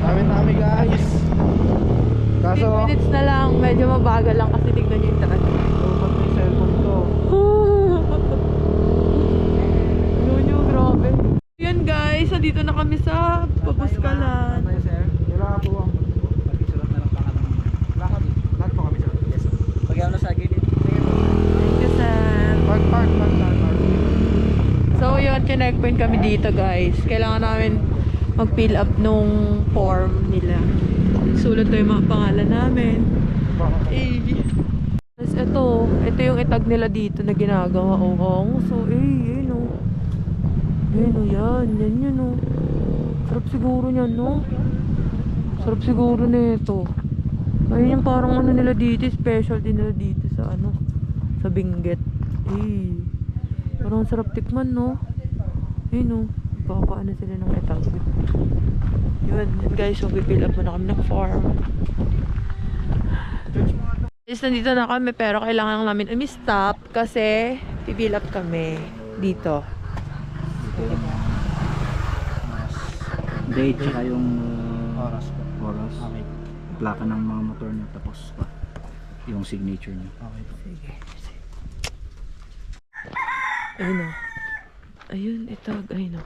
Kami guys. 15 Kaso, minutes na lang. Medyo mabagal lang kasi tignan nyo yung daan. pag may cellphone ko. Nyo, grabe. Yan guys, nandito na kami sa Pabuskalan. Kailangan po ang pag-isulat na lang pangalan. Lahat po kami sulat. Yes. Pag-ano sa gilid. Thank you, sir. Park. So yun, checkpoint kami dito guys. Kailangan namin mag-fill up nung form nila. Sulat ko yung mga pangalan namin. Tapos ito yung itag nila dito na ginagawa. Oo, so yun o. Yun o, yan o. Sarap siguro niyan, no? Sarap siguro nito. Ayun yung parang ano nila dito, specialty nila dito sa ano, sa Benguet. Parang sarap tikman, no? Ayun o, baka ano sila ng itag. Yun guys, so fill up muna kami ng form. Guys, nandito na kami pero kailangan namin umi-stop kasi fill up kami dito. Date tsaka yung Oras po. oras. Okay. Plaka ng mga motor nyo tapos pa yung signature nyo. Okay. Sige. Ayun o. Ayun, itag. Ayun o.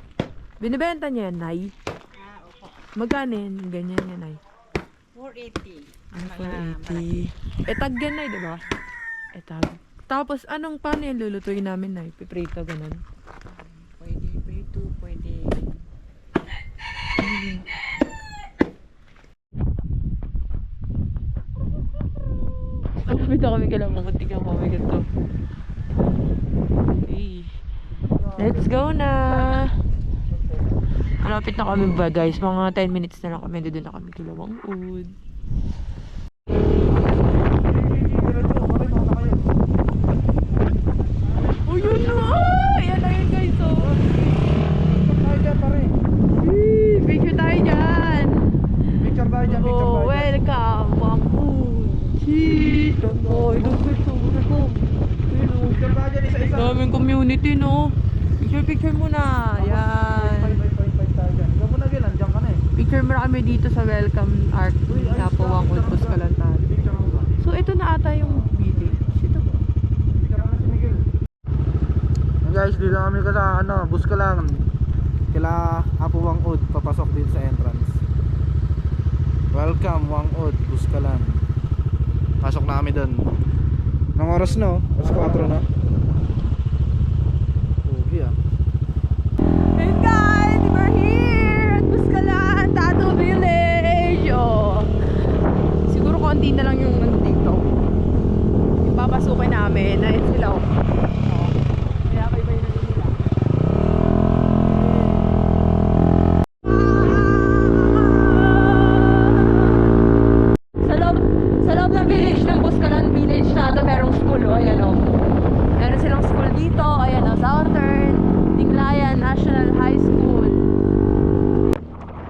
Binibenta niya yan, Nay? Magkano yan? Ganyan yan, Nay? 480. Etag yan, Nay, diba? Etag. Tapos, paano yung lulutuin namin, Nay? Piprito, ganun. Pwede prito, pwede. Malapit na kami kailangan muntik ang mamigat to. Okay. Let's go na! Malapit na kami ba guys? Mga 10 minutes na lang kami. Doon na kami Kilawang Ud. Oh yun na! Ayan na yun guys oh! Picture tayo dyan! Picture tayo dyan, Oh, welcome! Wang Ud! Cheese! Oh, itong picture ko. Picture tayo dyan, isa-isa. Daming community no? Picture muna! Yan! Ikaw mo na gil, andyan ka na eh. Picture mo kami dito sa Welcome Art Napo Wangod Buskalantan. Picture mo ba? So ito na ata yung village. Ito ba? Picture mo na si Miguel. Guys, dito kami ka sa Buskalan. Kila Apo Wangod, papasok dito sa entrance. Welcome Wangod, Buskalan. Pasok na kami doon. Nang oras no? Oras 4 na. Pogi ah. Hey guys! We're here at Buskalan, Tattoo Village! Oh. Siguro konti na lang yung dito. Yung papasukin namin. Ayun sila oh. Kaya bye-bye na nila. Sa loob ng village ng Buskalan Village na ito, merong school oh. Ayan oh. Meron silang school dito. Ayan oh, Southern Tinglayan National High School.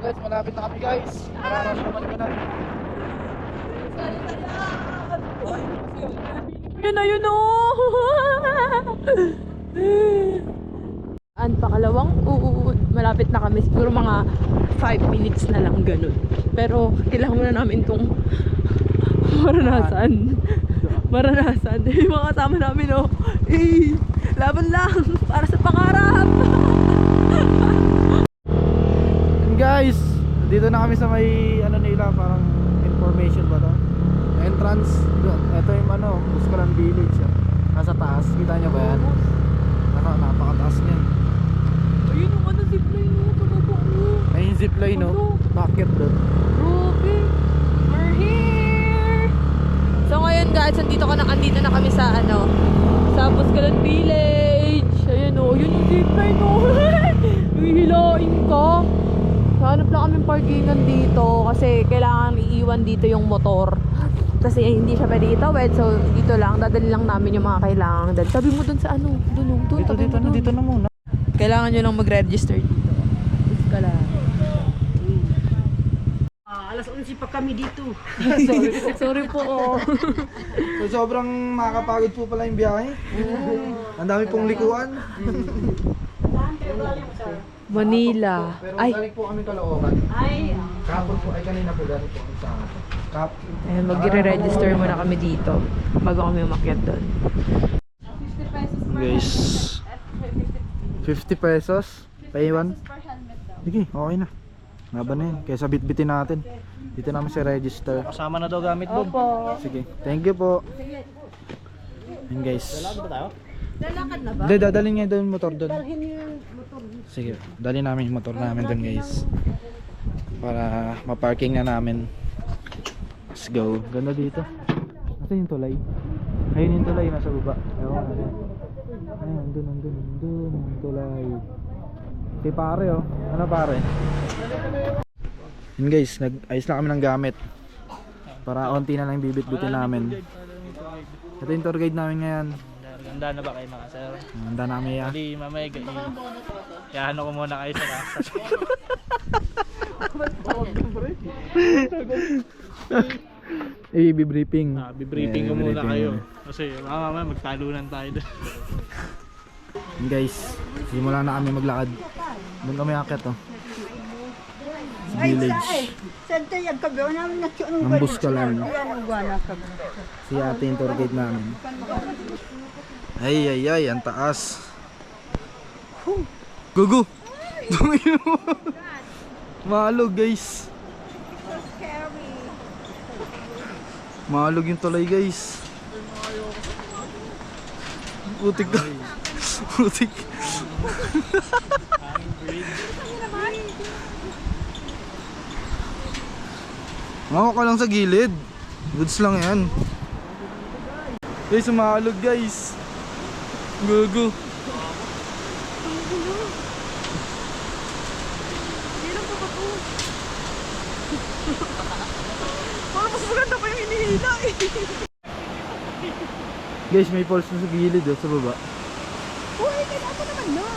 Guys, malapit na kami guys. Mararash naman ko na. Yun na yun oh! Ang pakalawang uud. Malapit na kami. Siguro mga 5 minutes na lang ganun. Pero kailangan muna namin itong maranasan. Yung mga kasama namin oh. Laban lang para sa pangarap. And guys, dito na kami sa may nila, parang information ba to? Entrance doon. Ito yung Buskalan Village ah. Nasa taas, kita nyo ba yan? Napakataas niyan. Ayun yung zipline oh. Pababa oh. Ay yung zipline no? Bakit doon? Ruby, we're here! So ngayon guys, andito na kami sa sa Buskalan Village. Ayan o, yun yung zipline o. Hihilain ka. Hanap lang kami parkingan dito kasi kailangan iiwan dito yung motor. Kasi hindi siya pwede itawid, so dito lang, dadali lang namin yung mga kailangan. Sabi mo dun sa doon. Dito na muna. Kailangan nyo lang mag-register dito. Buskalan. Alas 11 pa kami dito. Sorry po. So sobrang makakapagod po pala yung biyahe. Ang dami pong likuan. Manila. Pero Ay, galing po kami Caloocan. Ay, Kapon po ay kanina po ganito ang sa kap. Ayan, magre-register muna kami dito bago kami umakyat doon. Guys, 50 pesos. Pay 1. Sige, okay na. Laban na yun. Kaysa bitbitin natin. Dito namin sa register. Kasama na daw gamit doon. Opo. Sige, thank you po. Yun guys. Lalakad ba tayo? Hindi, dadalhin nga doon yung motor doon. Sige, dalhin namin yung motor namin doon guys. Para ma-parking na namin. Let's go. Ganda dito. Nasaan yung tulay? Ayun yung tulay, nasa baba. Ayun, ayun, andun yung tulay. Okay pare oh. Ano pare? Yun guys, nag-ayos na kami ng gamit. Para onti na lang yung bibit-bitin namin. Ito yung tour guide namin ngayon. Ganda na ba kayo mga sir? Handa namin ya. Hindi, mamaya yaano ko muna kayo sa kasas. I-briefing. Bibriefing ko muna kayo. Kasi mamaya magtalunan tayo doon. Yun guys, simula na kami maglakad. Doon kami akit oh. Sa village. Nambus ka lang. Si ate yung tour guide namin. Ay, ang taas. Gugu! Tumingin mo. Maalog guys. Maalog yung tulay guys. Putik ka. Putik. Mako ka lang sa gilid. Goods lang yan. Guys, maalog guys. Gugu. Guys, may falls na sa gilid oh, sa baba. Uy, kailangan mo naman no.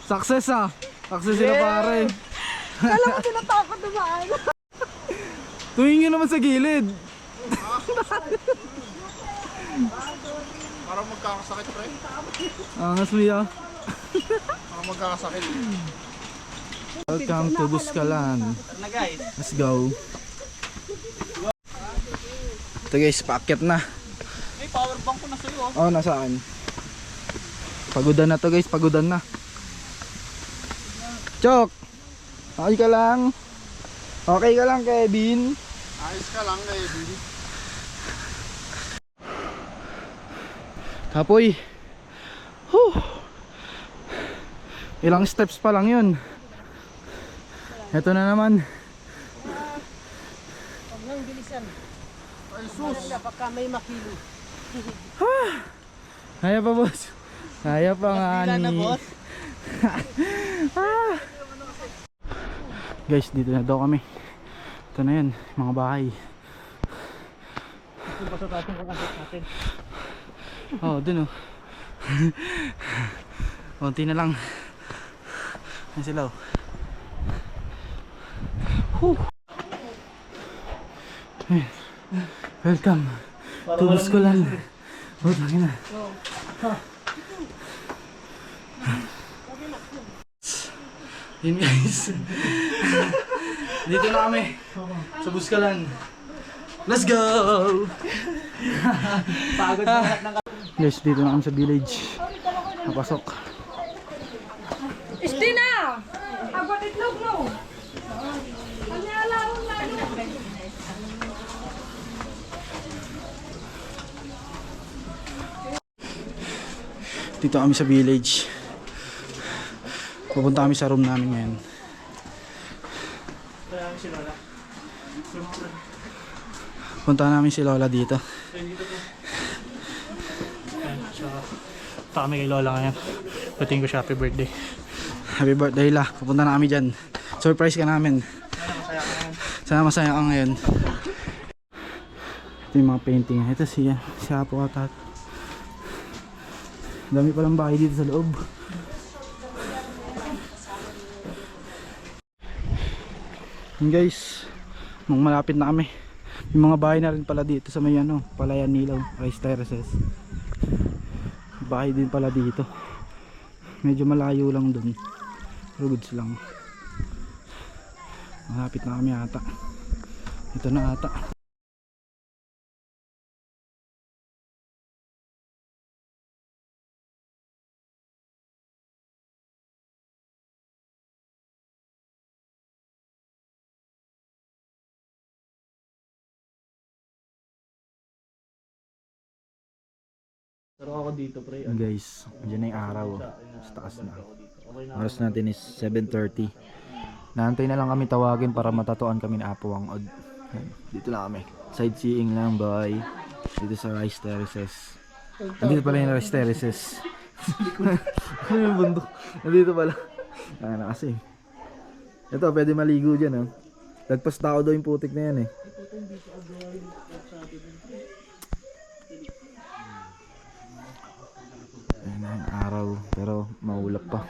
Success ah. Success sila pare. Kala ko tinatakot naman. Tumingin naman sa gilid. Parang magkakasakit, pre. Angas mo ya. Parang magkakasakit. Welcome to Buscalan. Let's go. Ito guys, paakyat na. May power bank ko na sa'yo. Oh, nasaan? Pagudan na to guys, pagudan na. Chok! Okay ka lang? Okay ka lang, Kevin? Ayos ka lang, Kevin. Kapoy. Whew. Ilang steps pa lang yun. Ito na naman. Huwag nang bilisan. Ay sus! Baka may makilo. Kaya pa boss. Kaya pa nga ni. Guys, dito na daw kami. Ito na yun, mga bahay. Ito ba sa tatong kakasat natin? Oh, dun oh. Konti na lang. Ayan sila oh. Whew. Ayan. Welcome to Buscalan. Oh, tangin na. Yun guys. Dito na kami sa Buscalan. Let's go! Pagod na lahat ng Guys, dito na kami sa village. Napasok. Istina! Abot itlog mo. Dito kami sa village. Pupunta kami sa room namin ngayon. Punta namin si Lola dito. So, punta kami kay Lola ngayon. Batiin ko siya happy birthday. Happy birthday la. Pupunta na kami dyan. Surprise ka namin. Sana masaya ka ngayon. Ito yung mga painting. Ito siya. Siya po atat. Dami palang bahay dito sa loob. Yun guys, malapit na kami. May mga bahay na rin pala dito sa may ano, Palayan Nilaw, Rice Terraces. bahay din pala dito. Medyo malayo lang dun, pero goods lang. Malapit na kami ata. Ito na ata. Pero ako dito pre. Guys, dyan na yung araw. Sa taas na. Oras natin is 7:30. Naantay na lang kami tawagin para matatuan kami na Apo Wangod. Dito lang kami. Sightseeing lang boy. Dito sa Rice Terraces. Nandito pala yung Rice Terraces. Ano yung bundok? Nandito pala. Na kasi. Ito, pwede maligo dyan. Oh. Lagpas tao daw yung putik na yan eh. Ayan na yung araw. Pero maulap pa.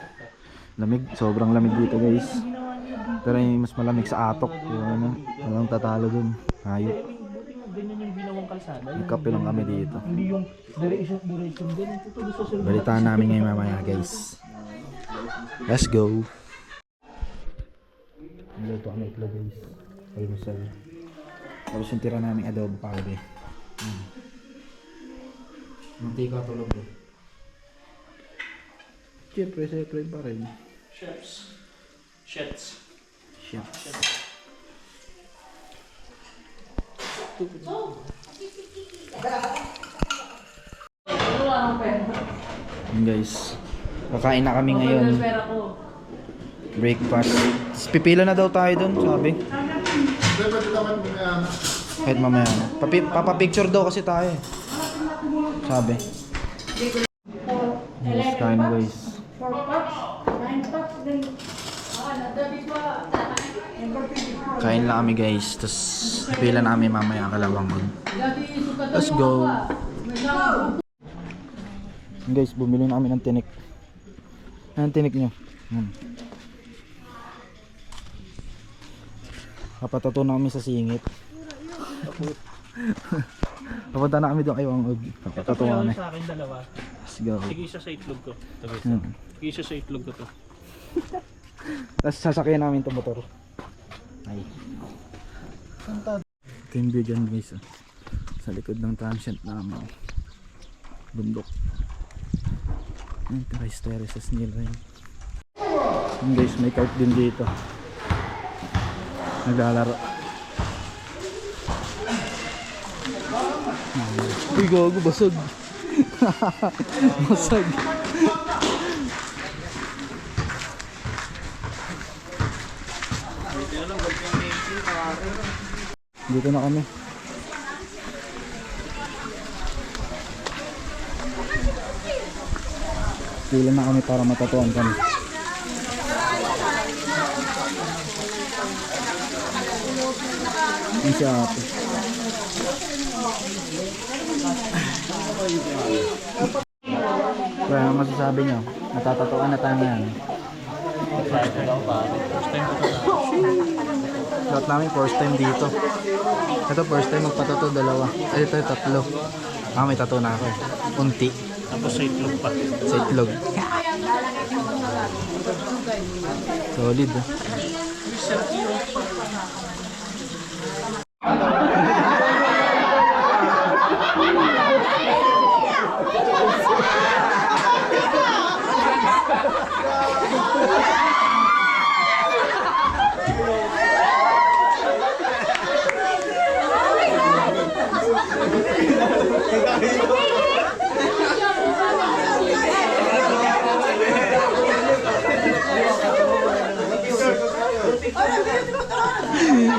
Lamig. Sobrang lamig dito guys. Pero yung mas malamig sa Atok. Yung ano, walang tatalo dun. Hayop. Ganyan yung ginawang kalsada. Nagkape lang kami dito. Hindi yung direction din. Ito gusto sa Balitaan namin ngayon mamaya guys. Let's go. Niluto kami itlog guys. Almusal. Tapos yung tira namin adobo kagabi. Mantika tulog ko. Siyempre pa rin. Chefs. Chefs. Yun guys, kakain na kami ngayon. Breakfast. Tapos pipila na daw tayo dun, sabi. Kahit mamaya. Papapicture daw kasi tayo eh. Sabi. Yes, kain na guys. Kain lang kami guys. Tapos pipila na kami mamaya kalawang mag. Let's go. Guys, bumili na kami ng tinik. Anong tinik nyo? Kapatato na kami sa singit. Papunta na kami doon kay Wangod. Kapatato na kami. Sa akin dalawa. Let's go. Sige isa sa itlog ko. Sige isa sa itlog ko to. Tapos sasakyan namin itong motor. Ay. Ito yung view dyan guys. Oh. Sa likod ng transient namin. Bundok. Ayan, Rice Terraces nila yun. Ayan guys, may kart din dito. Naglalaro. Uy, gago, basag. Basag. Dito na kami. Pila na kami para matatuan kami. Ang siya ate. Kaya ang masasabi nyo, natatatuan na tayo ngayon. Lahat namin first time dito. Ito first time magpatato, dalawa. Ay ito tatlo. May tato na ako eh. Unti. Tapos sa itlog pa. Sa itlog. Solid ah.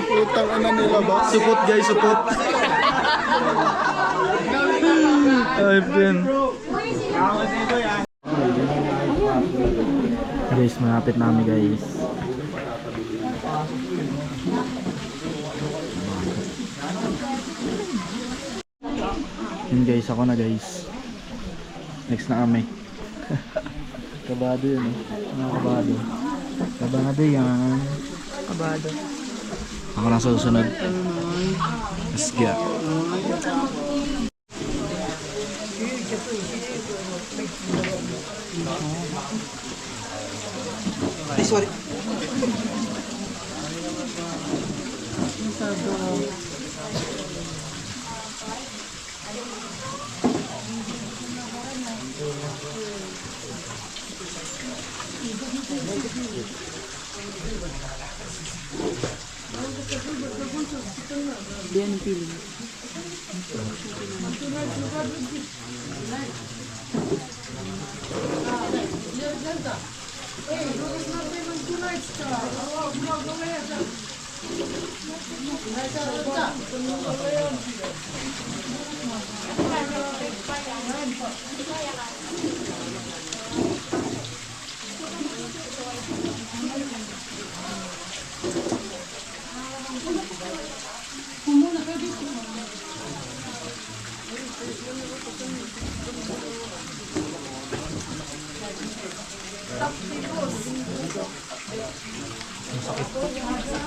Putang ina nila ba? Support guys, support. Ay, friend. Guys, malapit na kami guys. Yun guys, ako na guys. Next na kami. Kabado yun eh. Mga kabado. Kabado yan. Kabado. Ako na susunod. Let's go. Ay, sorry.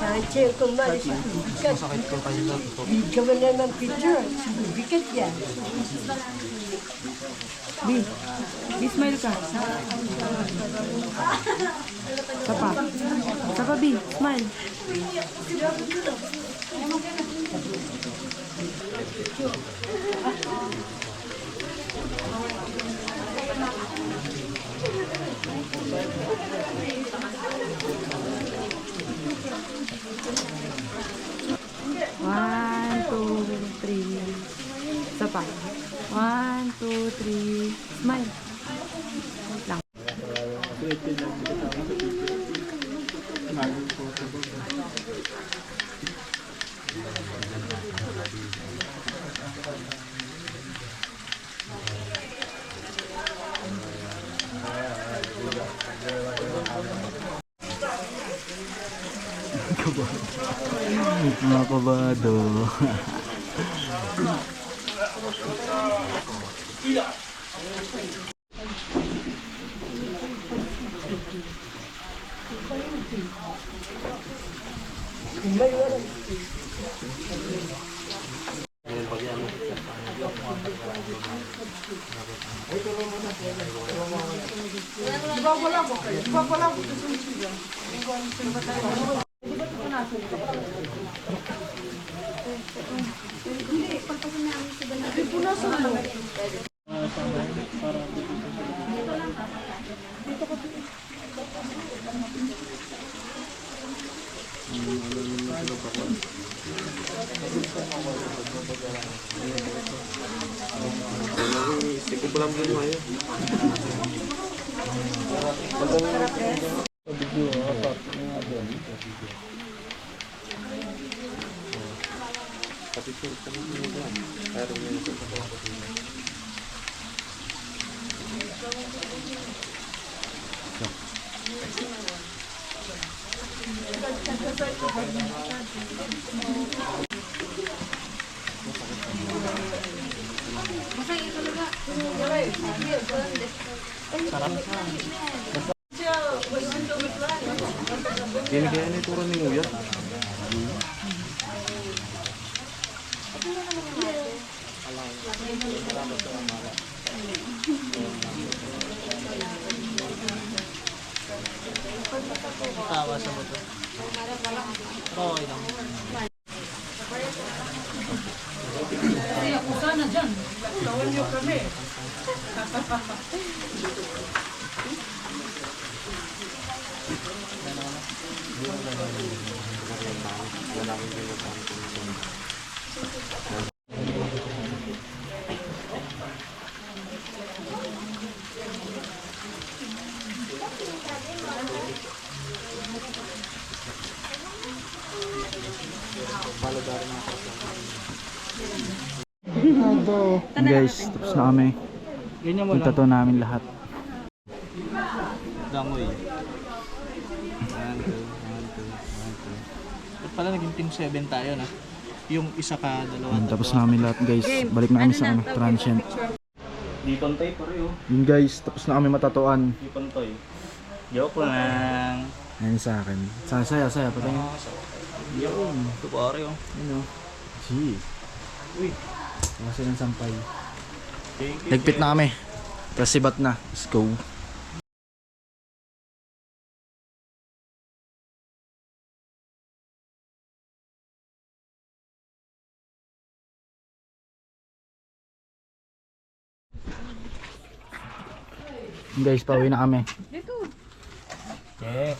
Nandiyan kung malis. Masakit ko kayo na ito. Bigyan mo naman picture. Bigat yan. Smile ka. Sapa. Sapa, B. Smile. One, two, three. Sapa. 1, 2, 3. Smile. Wait lang. Mga kabado. Kaya kaya na ituro ni Nguya. Tawa sa motor. Okay lang. Guys, tapos na kami. Ganyan mo lang. Itato namin lahat. Dangoy. 1, 2, 1, 2, 1, 2. Ba't pala naging team 7 tayo na? Yung isa ka, dalawa, Tapos namin lahat guys. Balik na kami sa transient. Di pantay pare oh. Yun guys, tapos na kami matatuan. Di pantay. Joke lang. Ayun sa akin. Saya, patay. Yun. Ito pare oh. Ano? Gee. Uy. Kasi ng sampay. Thank you. Nagpit na kami. Tapos sibat na. Let's go. Guys, pauwi na kami. Yeah.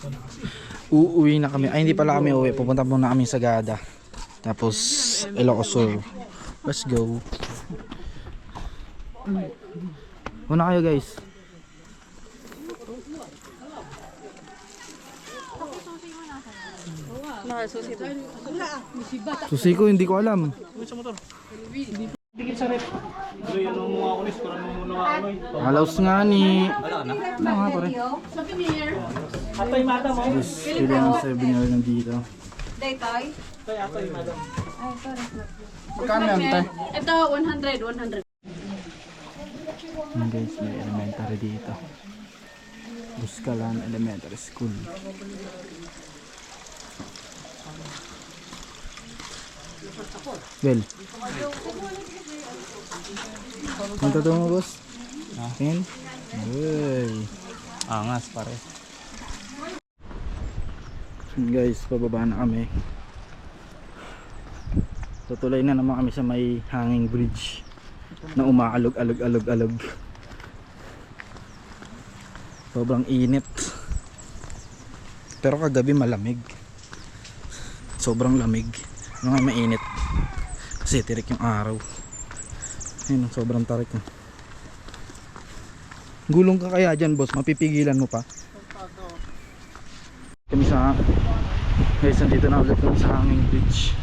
Uuwi na kami. Ay, hindi pala kami uwi. Pupunta muna kami sa Sagada. Tapos, Ilocos Sur. Let's go. Una kayo guys. Susi ko, hindi ko alam. Dikit sa rep. Tuloy, ano mo ako nis, parang muna ako eh. Alaus nga ni. Ano nga pare? Atoy, madam, oh. Pili ng 7-year nandito. Daytoy. Atoy, atoy, madam. Magkano yan, te? Ito, 100. Yun guys, may elementary dito. Buskalan Elementary School. Well. Punta to mo, boss? Akin? Uy. Angas pare. Yun guys, pababa na kami. Tutuloy na naman kami sa may hanging bridge na umaalog-alog-alog-alog. Sobrang init. Pero kagabi malamig. Sobrang lamig. Ano nga mainit. Kasi tirik yung araw. Ayun, sobrang tarik na. Gulong ka kaya dyan, boss? Mapipigilan mo pa? Kami sa... Guys, nandito na ulit kami sa hanging bridge.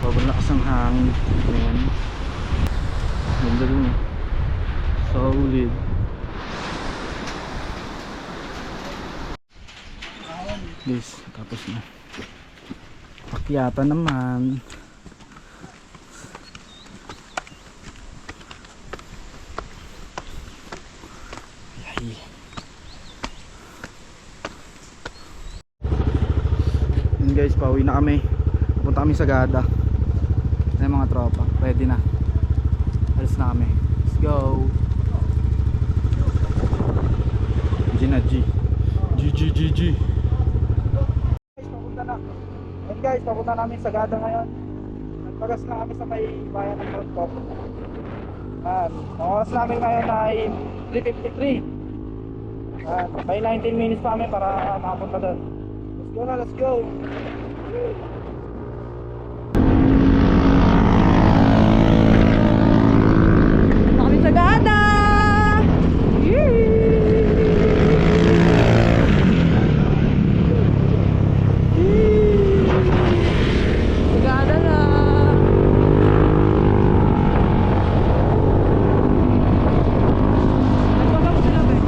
Sobrang lakas ng hangin. Ayan. Ganda dun eh. Solid. Guys, tapos na. Pakyata naman. Ay. Yun guys, pauwi na kami. Pupunta kami sa Sagada. Ayan mga tropa, ready na. Alis na kami. Let's go. G na G. G. Papunta na. Ayan guys, papunta namin sa Sagada ngayon. Nagpagas na kami sa may bayan ng Northcop. Ayan, ang oras namin ngayon ay 3:53. May 19 minutes pa kami para makapunta doon. Let's go na, let's go. Kami sa Sagada! Sagada na! Nagpapagod sila ba eh?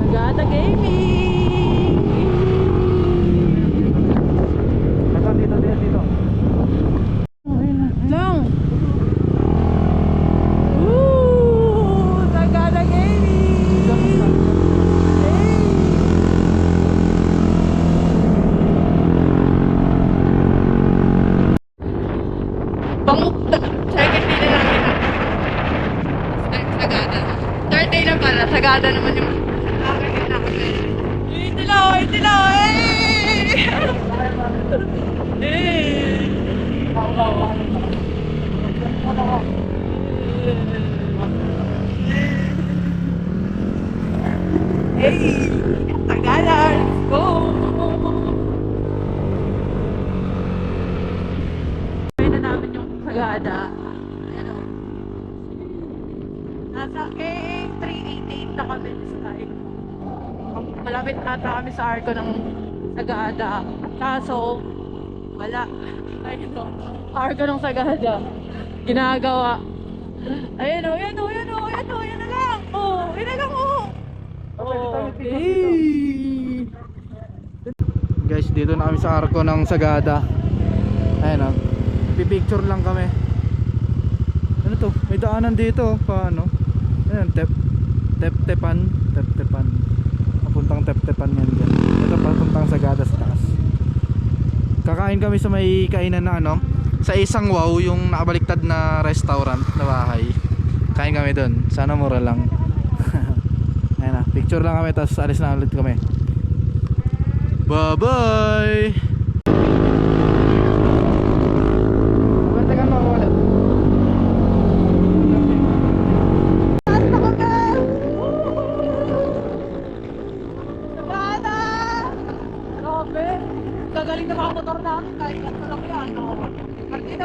Sagada Gaming! Dito. Lang! Woo! Sagada Gaming! Second day na lang yun. Sagada. Third day lang pala. Sagada naman yung Itilaw! Hey! Sagada! Let's go! Kaya na namin yung Sagada. Ano? Nasa K388 na kami sa kain. Malapit ata kami sa arko ng Sagada. Kaso, wala. Ayun o. Arko ng Sagada. Ginagawa. Ayun o. Yan na lang. Yan na lang Hey! Guys, dito na kami sa arko ng Sagada. Ayan o. Pipicture lang kami. Ano to? May daanan dito. Paano? Ayan, Tep-Tepan. Papuntang Tep-Tepan yan dyan. Ito papuntang Sagada sa taas. Kakain kami sa may kainan na ano, sa isang wow, yung nakabaliktad na restaurant na bahay. Kain kami doon. Sana mura lang. Ayan na, picture lang kami, tapos alis na ulit kami. Bye bye.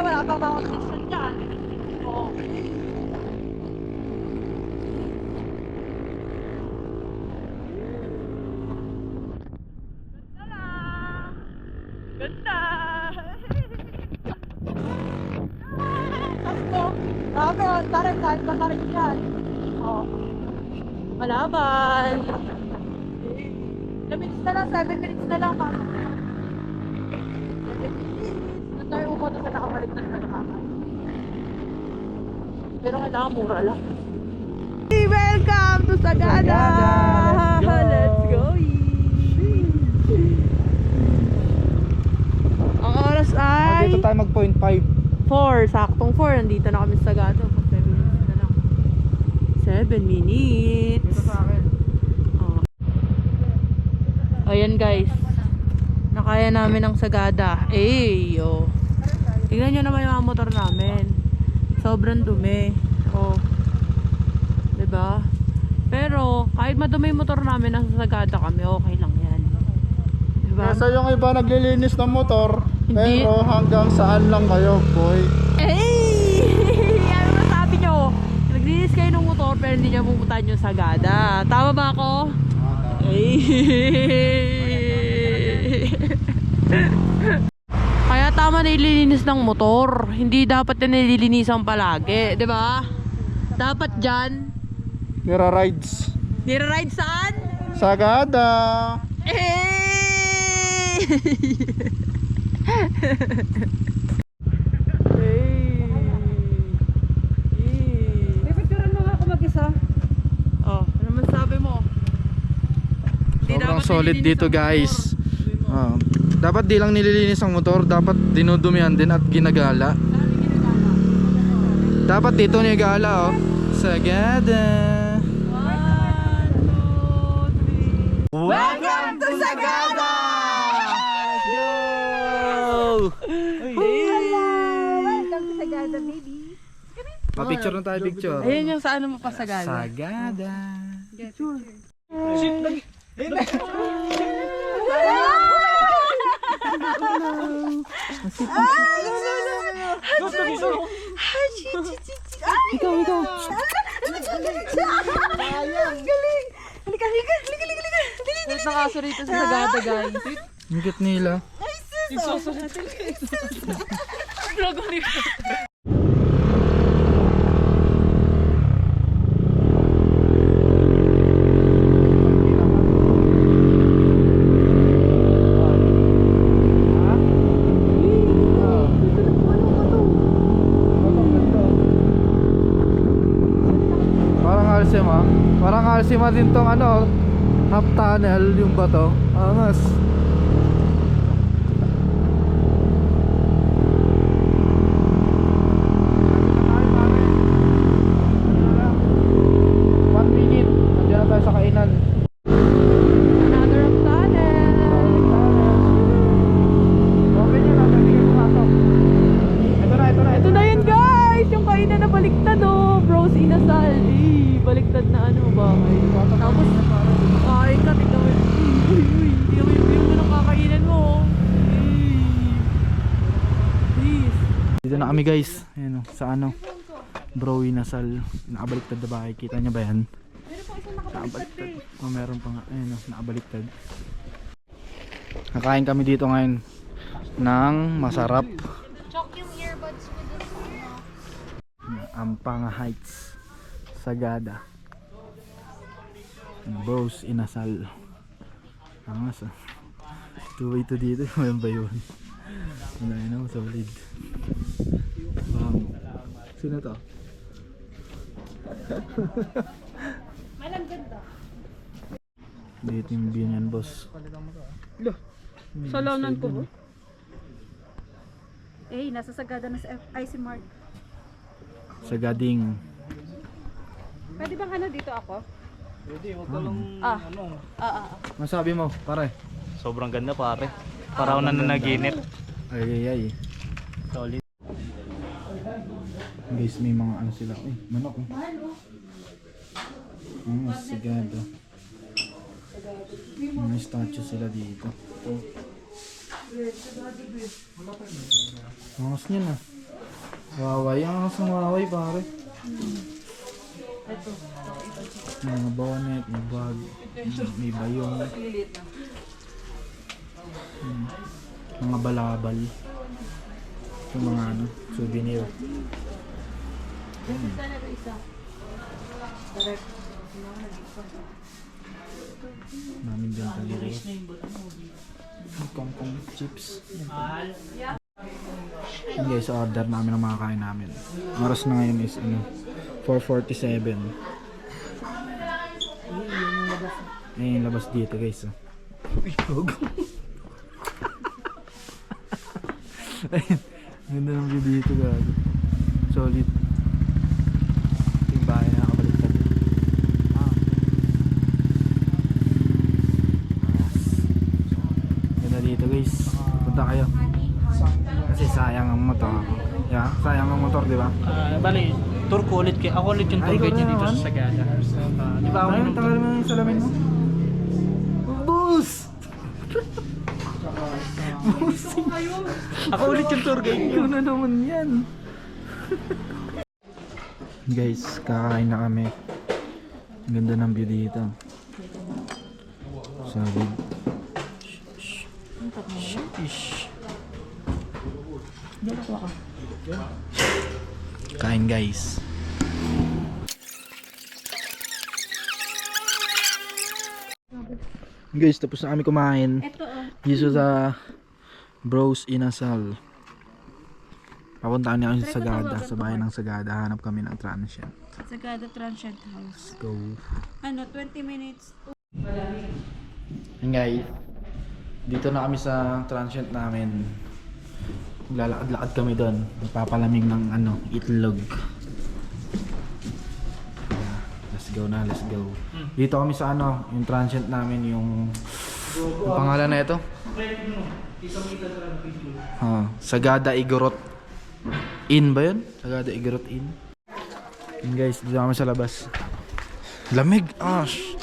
wala pa ba akong station dyan? Oo. Ganda lang! Ganda! Sakto! Grabe, tarik kahit matarik yan. Oo. Malaban! 7 minutes na lang, 7 minutes na lang. 7 minutes. Doon tayo umot sa nakabalik na nakaka. Pero kailangan mura lang. Welcome to Sagada! Let's go! Ang oras ay Dito tayo mag 0.5. 4, saktong 4. Nandito na kami sa Sagada. 7 minutes na lang. 7 minutes. Dito sa akin. Ayan guys, nakaya namin ang Sagada. Oh. Tignan nyo naman yung mga motor namin. Sobrang dumi. Oh. Diba? Pero kahit madumi yung motor namin, nasa Sagada kami, okay lang yan. Diba? Kasi yung iba naglilinis ng motor, Hindi. pero hanggang saan lang kayo, boy? Ano na sabi nyo? Naglinis kayo ng motor pero hindi nyo pupuntahan yung Sagada. Tama ba ako? Kaya tama na ililinis ng motor. Hindi dapat na nililinisan palagi, 'di ba? Dapat diyan Nira-rides. nira-ride saan? Sagada! Pipicturean mo nga ako mag-isa. Oh, ano man sabi mo? Hindi Sobrang dapat solid nililinis dito ang guys. motor. Dapat di lang nililinis ang motor, dapat dinudumihan din at ginagala. Dapat dito nigala oh. Sagada. 1, 2, 3. Welcome to Sagada! Let's go! Welcome to Sagada, baby. Pa-picture na tayo, picture. Ayun yung sa ano mo pa Sagada. Sagada. Ikaw. Wait na kaso rito sa Sagada guys. Ang cute nila. Parang Alcima din tong ano, half tunnel yung bato. Angas. One minute, nandiyan na tayo sa kainan. Another of tunnel. Okay nyo na, nabigyan ko pasok. Ito na. Ito na yun guys! Yung kainan na baliktad oh. Bros inasal. Baliktad na ano bahay. Tapos, kain ka, tignan mo. Yung mo ng kakainan mo. Please. Dito na kami guys. Ayan o, sa ano, Bro Inasal. Nakabaliktad na bahay. Kita nyo ba yan? Nakabaliktad. Oh, meron pa nga. Ayan o, nakabaliktad. Kakain kami dito ngayon ng masarap. Ampanga Heights, Sagada. Bros Inasal. Angas ah. Two-way to dito. Mayroon ba yun? Wala yun ako, solid. Sino to? Dito yung view niyan, boss. Salonan ko ba? Eh, nasa Sagada na sa IC Mart. Sagading. Pwede bang ano dito ako? Pwede, wag ka lang ano. Masabi mo, pare? Sobrang ganda pare. Para ako nananaginip. Ay. Solid. Guys, may mga ano sila. Ay, manok oh. Sagada. Mga statue sila dito. Angas niya na. Waway. Ang sumaway pare. Ito. Mga bonnet, may bag, may bayong. Mga balabal. Yung mga ano, souvenir. Namin din talaga. Kangkong chips. Yun guys, order namin ang mga kain namin. Oras na ngayon is ano, 4:47. Ayun yung labas dito guys. Oh. Ayun, ganda ng view dito gago. Solid. Ito yung bahay na nakabaliktad. Ganda dito guys. Punta kayo. Kasi sayang ang motor. Yeah, sayang ang motor, di ba? Bali, tour ko ulit kay ako ulit yung tour Ay, guide ikaw niya na dito naman. sa Sagada. Di ba ako Ayun, nung tagal mo yung salamin mo. Boss! Ako ulit yung tour guide niyo. Ikaw na naman yan. Guys, kakain na kami. Ang ganda ng view dito. Solid. Kain guys. Guys, tapos na kami kumain. Dito sa Bros Inasal. Papuntaan niya kami sa Sagada, sa bayan ng Sagada. Hanap kami ng transient. Sagada Transient House. Let's go. Ano, 20 minutes. Yan guys, dito na kami sa transient namin. Lalakad-lakad kami doon. Magpapalamig ng ano, itlog. Yeah, let's go na, let's go. Dito kami sa ano, yung transient namin, yung pangalan na ito? Sagada Igorot Inn ba yun? Sagada Igorot Inn. Yun guys, dito kami sa labas. Lamig! Ash!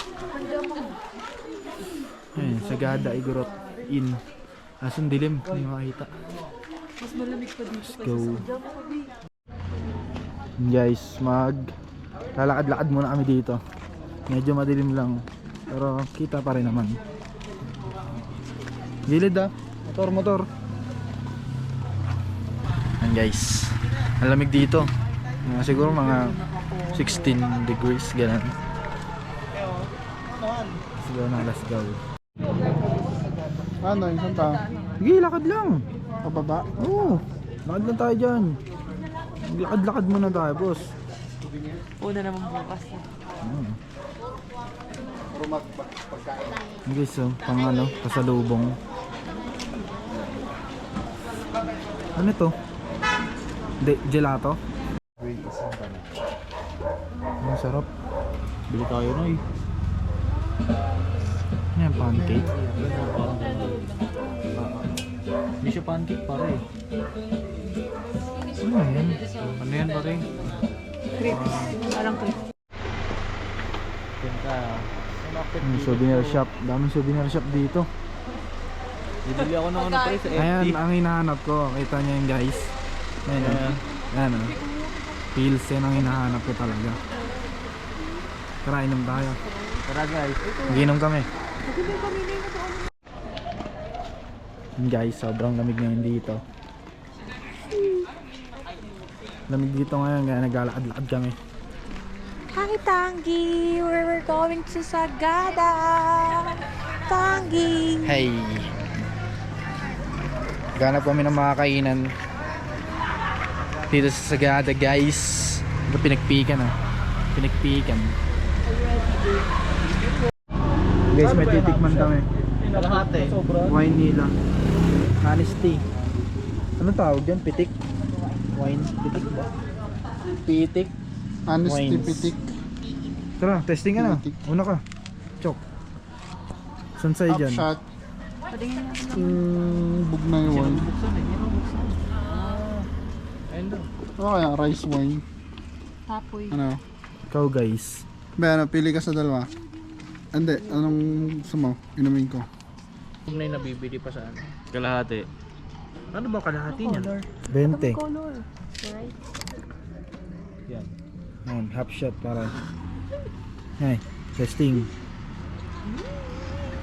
Ayun, Sagada Igorot Inn. Asun dilim, hindi makakita. Mas malamig pa dito. Let's go. Yun guys, lalakad-lakad muna kami dito. Medyo madilim lang, pero kita pa rin naman. Gilid ah, motor. Yan guys, ang lamig dito. Siguro mga 16 degrees, ganun. Let's go na, let's go. Ano, yung saan tao? Sige, lakad lang. Pababa? Oo, lakad lang tayo dyan. Lakad-lakad muna tayo, boss. Una naman bukas. Okay, so, pang ano, pasalubong. Ano to? Gelato? Ang sarap. Bili tayo na eh. Ano yan, pancake? Hindi siya pancake pare. Ano yan? Ano yan pare? Parang creep. Punta. Souvenir shop. Daming souvenir shop dito. Bibili ako ng ano pare sa FT. Ayan, ang hinahanap ko. Kita nyo yun guys. Ayan, ayan o. Pills yan ang hinahanap ko talaga. Tara, inom tayo. Tara guys. Mag-inom kami. Yun guys, sobrang lamig ngayon dito. Lamig dito ngayon, kaya naglalakad-lakad kami. Hi Tangi! We're going to Sagada! Tangi! Hey! Ganap kami ng mga kainan dito sa Sagada guys. Ito pinagpikan ah. Pinagpikan. Guys, may titikman kami. Kalahati. Wine nila. Honesty. Anong tawag dyan? Pitik? Wine? Pitik ba? Pitik? Honesty Wines. pitik. Tara, testing ka na. Pitik. Una ka. Chok. Saan sa'yo dyan? Upshot. Bug na yung wine. Ayun daw. Ano kaya? Rice wine. Tapoy. Ano? Ikaw guys. Ba, ano? Pili ka sa dalawa. Hindi. Anong gusto mo? Inumin ko. Kung na yung nabibili pa sa ano. Kalahati. Ano ba kalahati niya? 20. Color. Right? Ayan, half shot para. Ay, testing.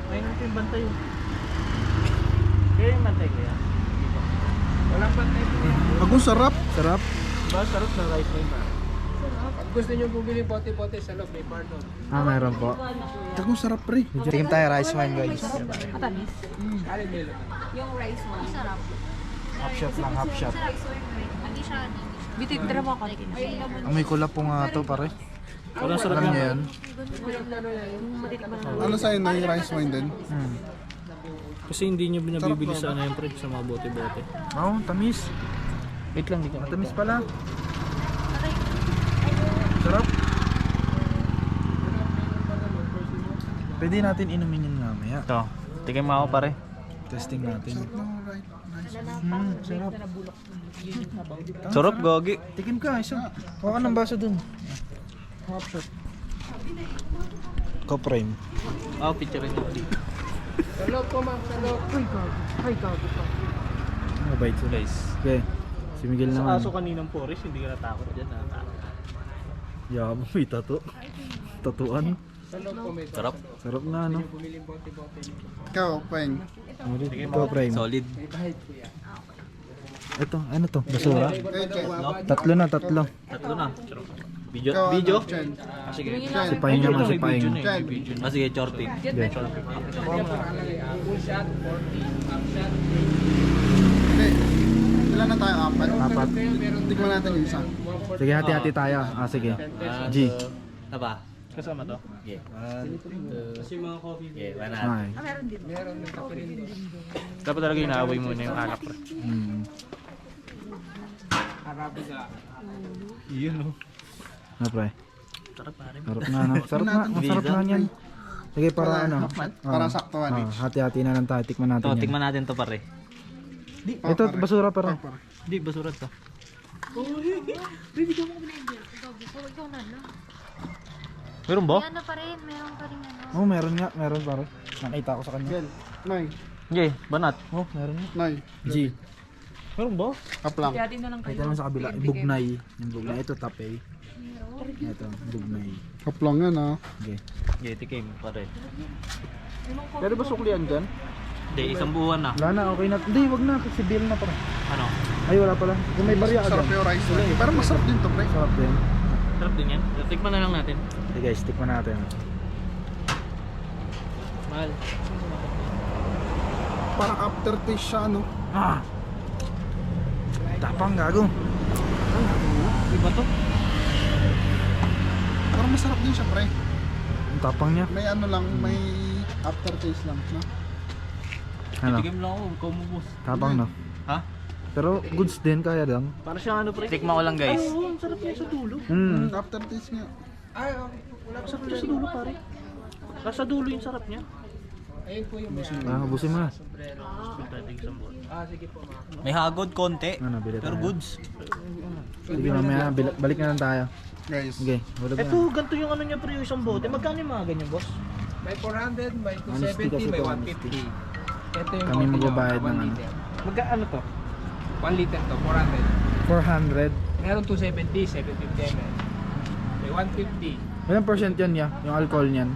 Ayun natin yung bantay. Kaya yung bantay kaya? Walang pantay po yan. Ang sarap. Sarap. Diba sarap na rice wine ba? Pag gusto nyo bumili pote-pote sa loob, may bar doon. Ah, mayroon po. Ang sarap pre. Tingin tayo rice wine guys. Alin nilo? Half shot lang, half shot. Bitig drama ko. Amoy ko po nga to pare. Walang sarap Alam yan. niyo yan? Ano sa'yo na yung rice wine din? Kasi hindi nyo binabibili sa ano yung pre, sa mga bote-bote. Oh, tamis. Wait lang, di ka. Matamis pala. Sarap. Pwede natin inumin yun mamaya. Ito, tigay mo ako pare. Testing natin. Sarap. Sarap, gogi. Tikim ka, isa. Huwag ka ng baso dun. Half shot. Co-prime. Oh, picture rin dito. Sa loob po ma'am, sa loob. Mabait sila. Guys, Okay. Si Miguel sa naman. kaso kaninang forest, hindi ka natakot dyan. Yeah, may tato. Tatuan. Sa loob po may Sarap. Sarap nga, no? bumili bote-bote. Ikaw, Peng. Co-prime. Solid. Ito, ano to? Basura? Tatlo na, tatlo. Tatlo na. Video? Ikaw, Video? ano, Chen. Ah, sige. Si Paing naman, si Paing. Ah, sige, chorpig. Okay. Full shot, 40, half shot. Hindi. Ilan na tayo? Apat? Apat. Tikman natin yung isa. Sige, hati-hati tayo. Ah, sige. G. Taba. Kasama to? Okay. Kasi mga coffee. Okay, one Ay. Meron ng kape rin doon. Dapat talaga inaaway muna yung alak pre. Arabica. Iyon no. Ano, pre? Sarap pare. Sarap nga, no? Sarap nga. Masarap nga yan. Sige, para ano? Para saktuhan eh. Hati-hati na lang tayo. Tikman natin Ito, yan. tikman natin to pare. Ito, basura para. Hindi, basura to. Meron ba? Ano pa rin, meron pa rin ano. Oh, meron nga. Meron pare. Nakita ko sa kanya. Nay. Okay, banat. Oh, meron nga. Nay. G. Meron ba? Up lang. Ito naman sa kabila. Bugnay. Yung bugnay. Ito, tape. Ito, bugnay. Up lang yan ah. Okay. Okay, tikim pare. Pero ba suklian dyan? Hindi, isang buwan na. Wala na, okay na. Hindi, wag na. Kasi bill na pare. Ano? Ay, wala pala. Kung may barya ka Sarap dyan. yung rice wine. Pero masarap din to, pre. Sarap din. Sarap din yan. Tikman na lang natin. Okay guys, tikman natin. Mahal. Parang aftertaste siya, ano? Ah! Tapang gago. Iba to? Parang masarap din siya, pre. Ang tapang niya. May ano lang, may aftertaste lang, no? Ano? Tikim lang ako, ikaw mo boss. Tapang no? Ha? Pero goods din, kaya lang. Para siyang ano pre? Tikman ko lang guys. Oo, ang sarap niya sa dulo. Aftertaste nga. Ay, wala Ang sarap niya sa dulo pare. Nasa dulo yung sarap niya. ayun po yung Ah, ubusin mo na. sige po mga. May hagod konti. Ano, bili Pero tayo. goods. Sige, mamaya, balik na lang tayo. Guys. Okay, wala ba? Ito, ganito yung ano niya pre, yung isang bote. Magkano yung mga ganyan boss? May 400, may Honesty kasi 270, may to, 150. Ito yung Kami coffee magbabayad niya, ng 1 ano. liter. Magkano to? 1 liter to, 400. 400. Meron 270, 750 ml. May 150, Ilang percent yan ya? Yung alcohol niyan?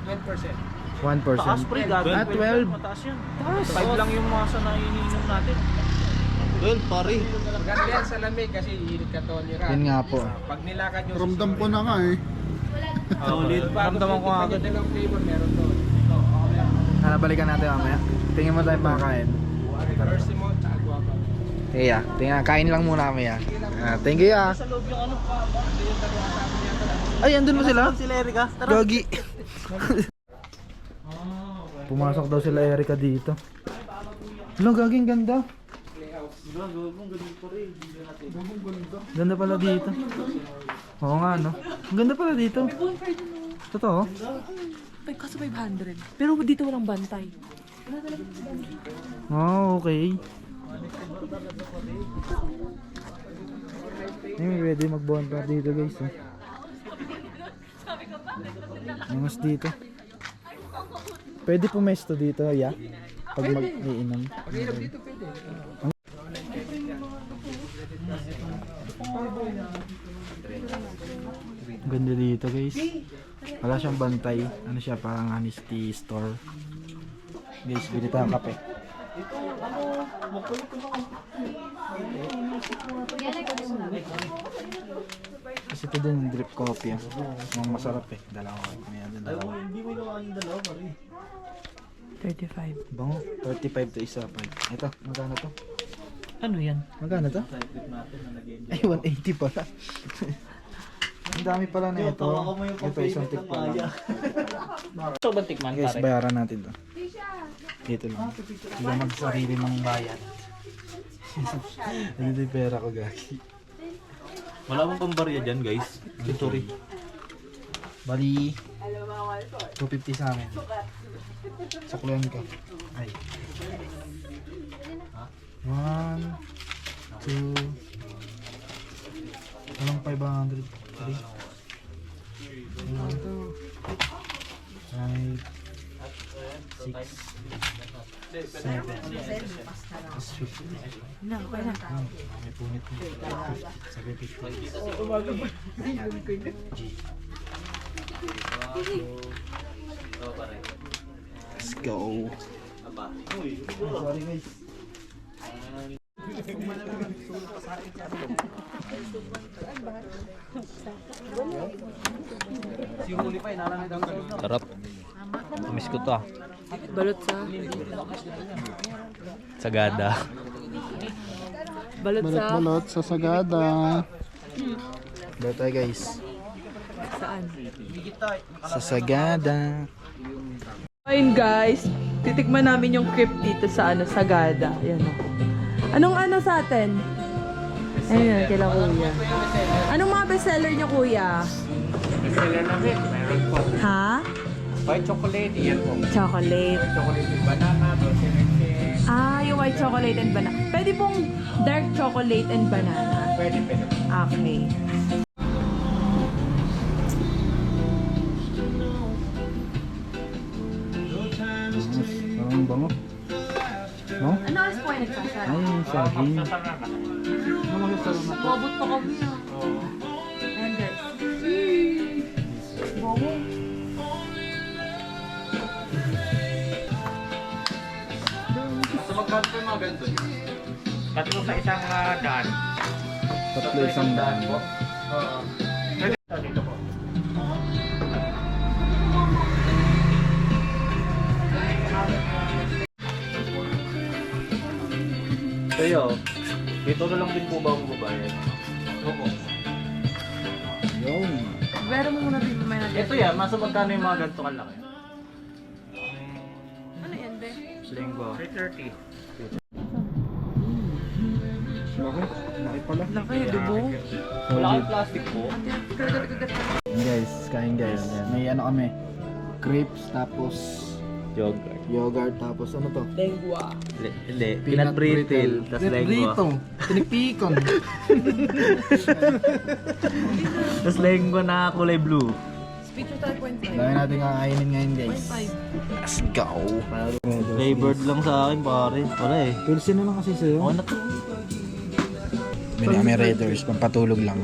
12%. 1%. Taas pre, gagawin. Ah, 12. Mataas yan. 5 lang yung mga sana iniinom natin. Well, pare. Maganda yan sa lamig kasi hihilig ka to nira. Yun nga po. Pag nilakad yung Ramdam ko na nga eh. Solid. Ramdaman ko agad. Dalawang flavor meron to. Ito, okay. Balikan natin mamaya. Tingin mo tayo makakain. Reverse mo, tsaka guwapa. Okay, ya. Tingnan, kain lang muna kami ya. Thank you ya. Sa loob yung ano. Ay, andun mo sila? Sila Erika. Tara. Gagi. Pumasok daw sila Erika dito. Hello, gaging ganda. Ganda pala dito. Oo nga, no? Ang ganda pala dito. Totoo? Kaso 500. Pero dito walang bantay. Oh, okay. Ay, pwede mag-bonfire dito guys. Eh. Angas dito. Pwede pumesto dito, ya? Pag mag-iinom. Pag-hirap dito pwede. Ganda dito guys. Wala siyang bantay. Ano siya, parang honesty store. Guys, bili tayong kape. Kasi ito din drip coffee. Ang masarap eh. Dalawa. May dalawa. Hindi mo naman yung dalawa, pare. 35. Bango. 35 to isa. Ito, magkano to? Ano yan? Magkano to? Ay, 180 pala. Ang dami pala na ito. Ito, isang tip pa lang. Ito ba tikman Guys, bayaran natin to. Dito lang. Hindi magsarili ng bayad. Dito yung pera ko, gagi. Wala mong pambarya dyan, guys. Sorry. Bali, 250 sa amin. Sakluhan ko. Ay. 1, 2, walang 500. 3, 5, 6, 7, 50. Na, okay na. May punit mo. 750. Let's go. Sorry guys. Sarap. Miss ko to ah. Balot sa... Sagada. Balot sa... Balot sa Sagada. Dito tayo guys. Saan? Sa Sagada. Ayun guys, titikman namin yung crepe dito sa Sagada. Ayan o. Anong sa atin? Ayun, kila kuya. Anong mga bestseller niyo, kuya? Bestseller namin, meron po. Ha? White chocolate, yan po. Chocolate. Chocolate with banana, dosenense. Ah, yung white chocolate and banana. Pwede pong dark chocolate and banana. Pwede. Okay. Ang bango. No? Ano oras po ay nagpasara? Ay, saging. Mabot pa kami ah. Ayan guys. Bongo. So magkano po yung mga ganito? Tatlo sa isang daan. Tatlo isang daan po. Oo. Dito po. Kayo, dito na lang din po ba ang babayad? Opo. Yun. Pero mo muna dito may natin. Ito yan, masa magkano yung mga ganito kalaki? Ano yan, be? Linggo. 330. Laki pala. Laki, dubo. Wala kang plastic po. Yan guys, kain guys. May ano kami. Crepes tapos Yogurt. yogurt tapos ano to? Lengua. Hindi, peanut brittle, tas lengua. Pinipikon. Tas lengua na kulay blue. Speed to 5.5. Dami natin kakainin ngayon guys. 5. Let's go. Flavored lang sa akin pare. Wala eh. Pilsin na lang kasi sa'yo. Ako na to. Bili kami Raiders, pampatulog lang.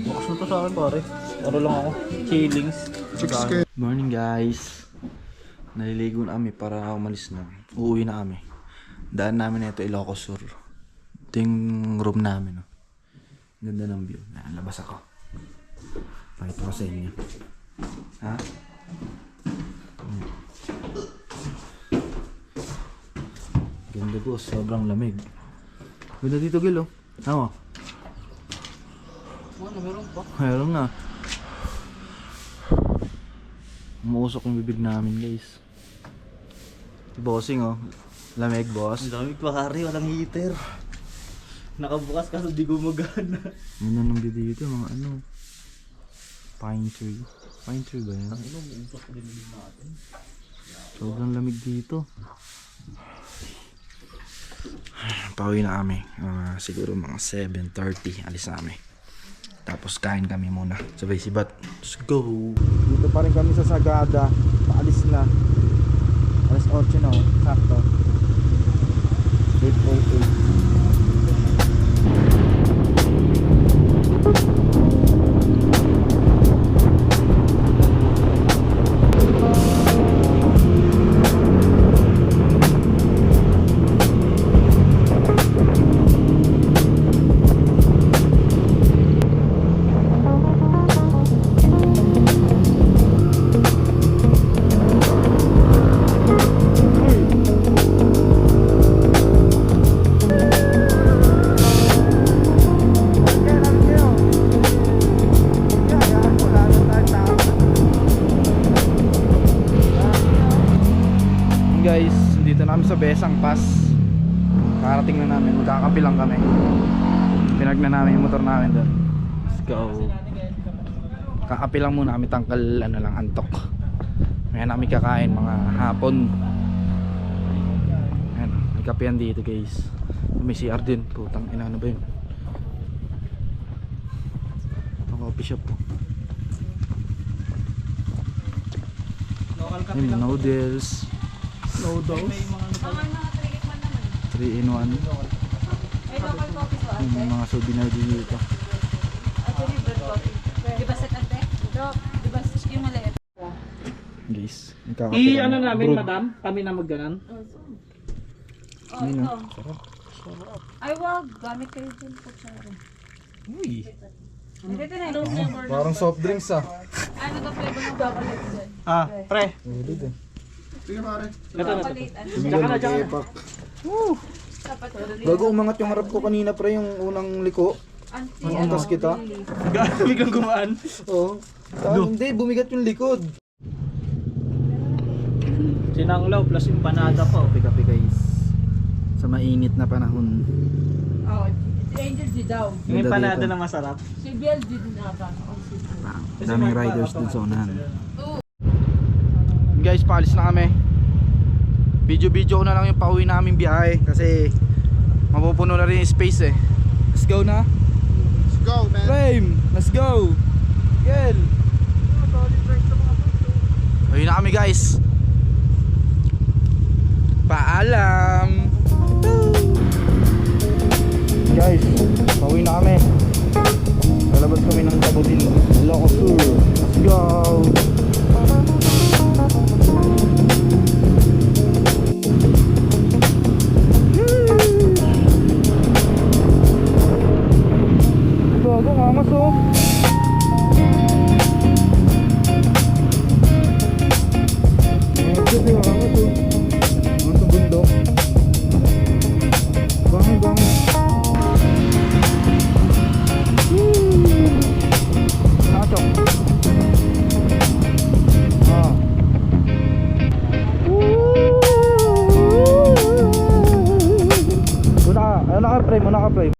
Bukas na to sa akin pare. Ano lang ako. Chillings. Good morning guys. Naliligo na kami para umalis na. Uuwi na kami. Daan namin na ito Ilocos Sur. Ito yung room namin. Oh. Ganda ng view. Labas ako. Pakita ko sa inyo. Ha? Ganda po. Sobrang lamig. Ganda dito Gil oh. Tama. Meron na. Umuusok yung bibig namin guys. Bossing oh. Lamig boss. Ang dami pare, walang heater. Nakabukas kaso di gumagana. Ano nang view dito mga ano. Pine tree. Pine tree ba yan? Sobrang lamig dito. Pauwi na kami. Siguro mga 7:30 alis na kami. Tapos kain kami muna. Sabay sibat. Let's go. Dito pa rin kami sa Sagada. Paalis na. Alas 8 na oh. Sakto. 8:08. namin sa Besang Pass. Karating na namin, magkakapi lang kami. Pinag na namin yung motor namin doon. Let's go. Kakapi lang muna kami, tangkal ano lang, antok. Ngayon namin kakain mga hapon. Ayan, may kapehan dito guys. May CR din, putang ina, ano ba yun? Ito coffee shop po. Yung mga noodles. Noodles. 3 in 1. Yung mga souvenir din dito. Di ba set ate? Di ba yung maliit? Guys, magkakape kami. Ano namin, Bro, madam? Kami na magganan. Oh, yun, ito. sarap. Ay, wag. Gamit kayo dun po, Charo. Uy, Ito na yung parang soft drinks ah. ano to flavor ng chocolate dyan? Ah, pre. Ulit eh. Ito na. Chocolate, ano? Diyan ka na, diyan ka na. Dapat Bago umangat yung harap ko kanina pre, yung unang liko. Nung antas kita. Gabi kang gumaan. Oo. Hindi, bumigat yung likod. Sinanglaw plus yung panada pa. Kape-kape guys. Sa mainit na panahon. Oh, si Angel G daw. Yung Ganda panada dito. na masarap. Si Biel G din ata. Daming riders dun sa unahan. Guys, paalis na kami. Video ko na lang yung pauwi namin biyahe kasi mapupuno na rin yung space eh. Let's go na. Let's go, man. Frame, let's go. Gel. Ayun na kami guys. Paalam. Guys, pauwi na kami. Lalabas kami ng Tabutin, Ilocos Sur. Let's go. Bago mamas oh. Ito yung mamas oh. Mga sa bundok. Bangon, bangon. Nakachok. Ah. Una ka, frame, una ka frame.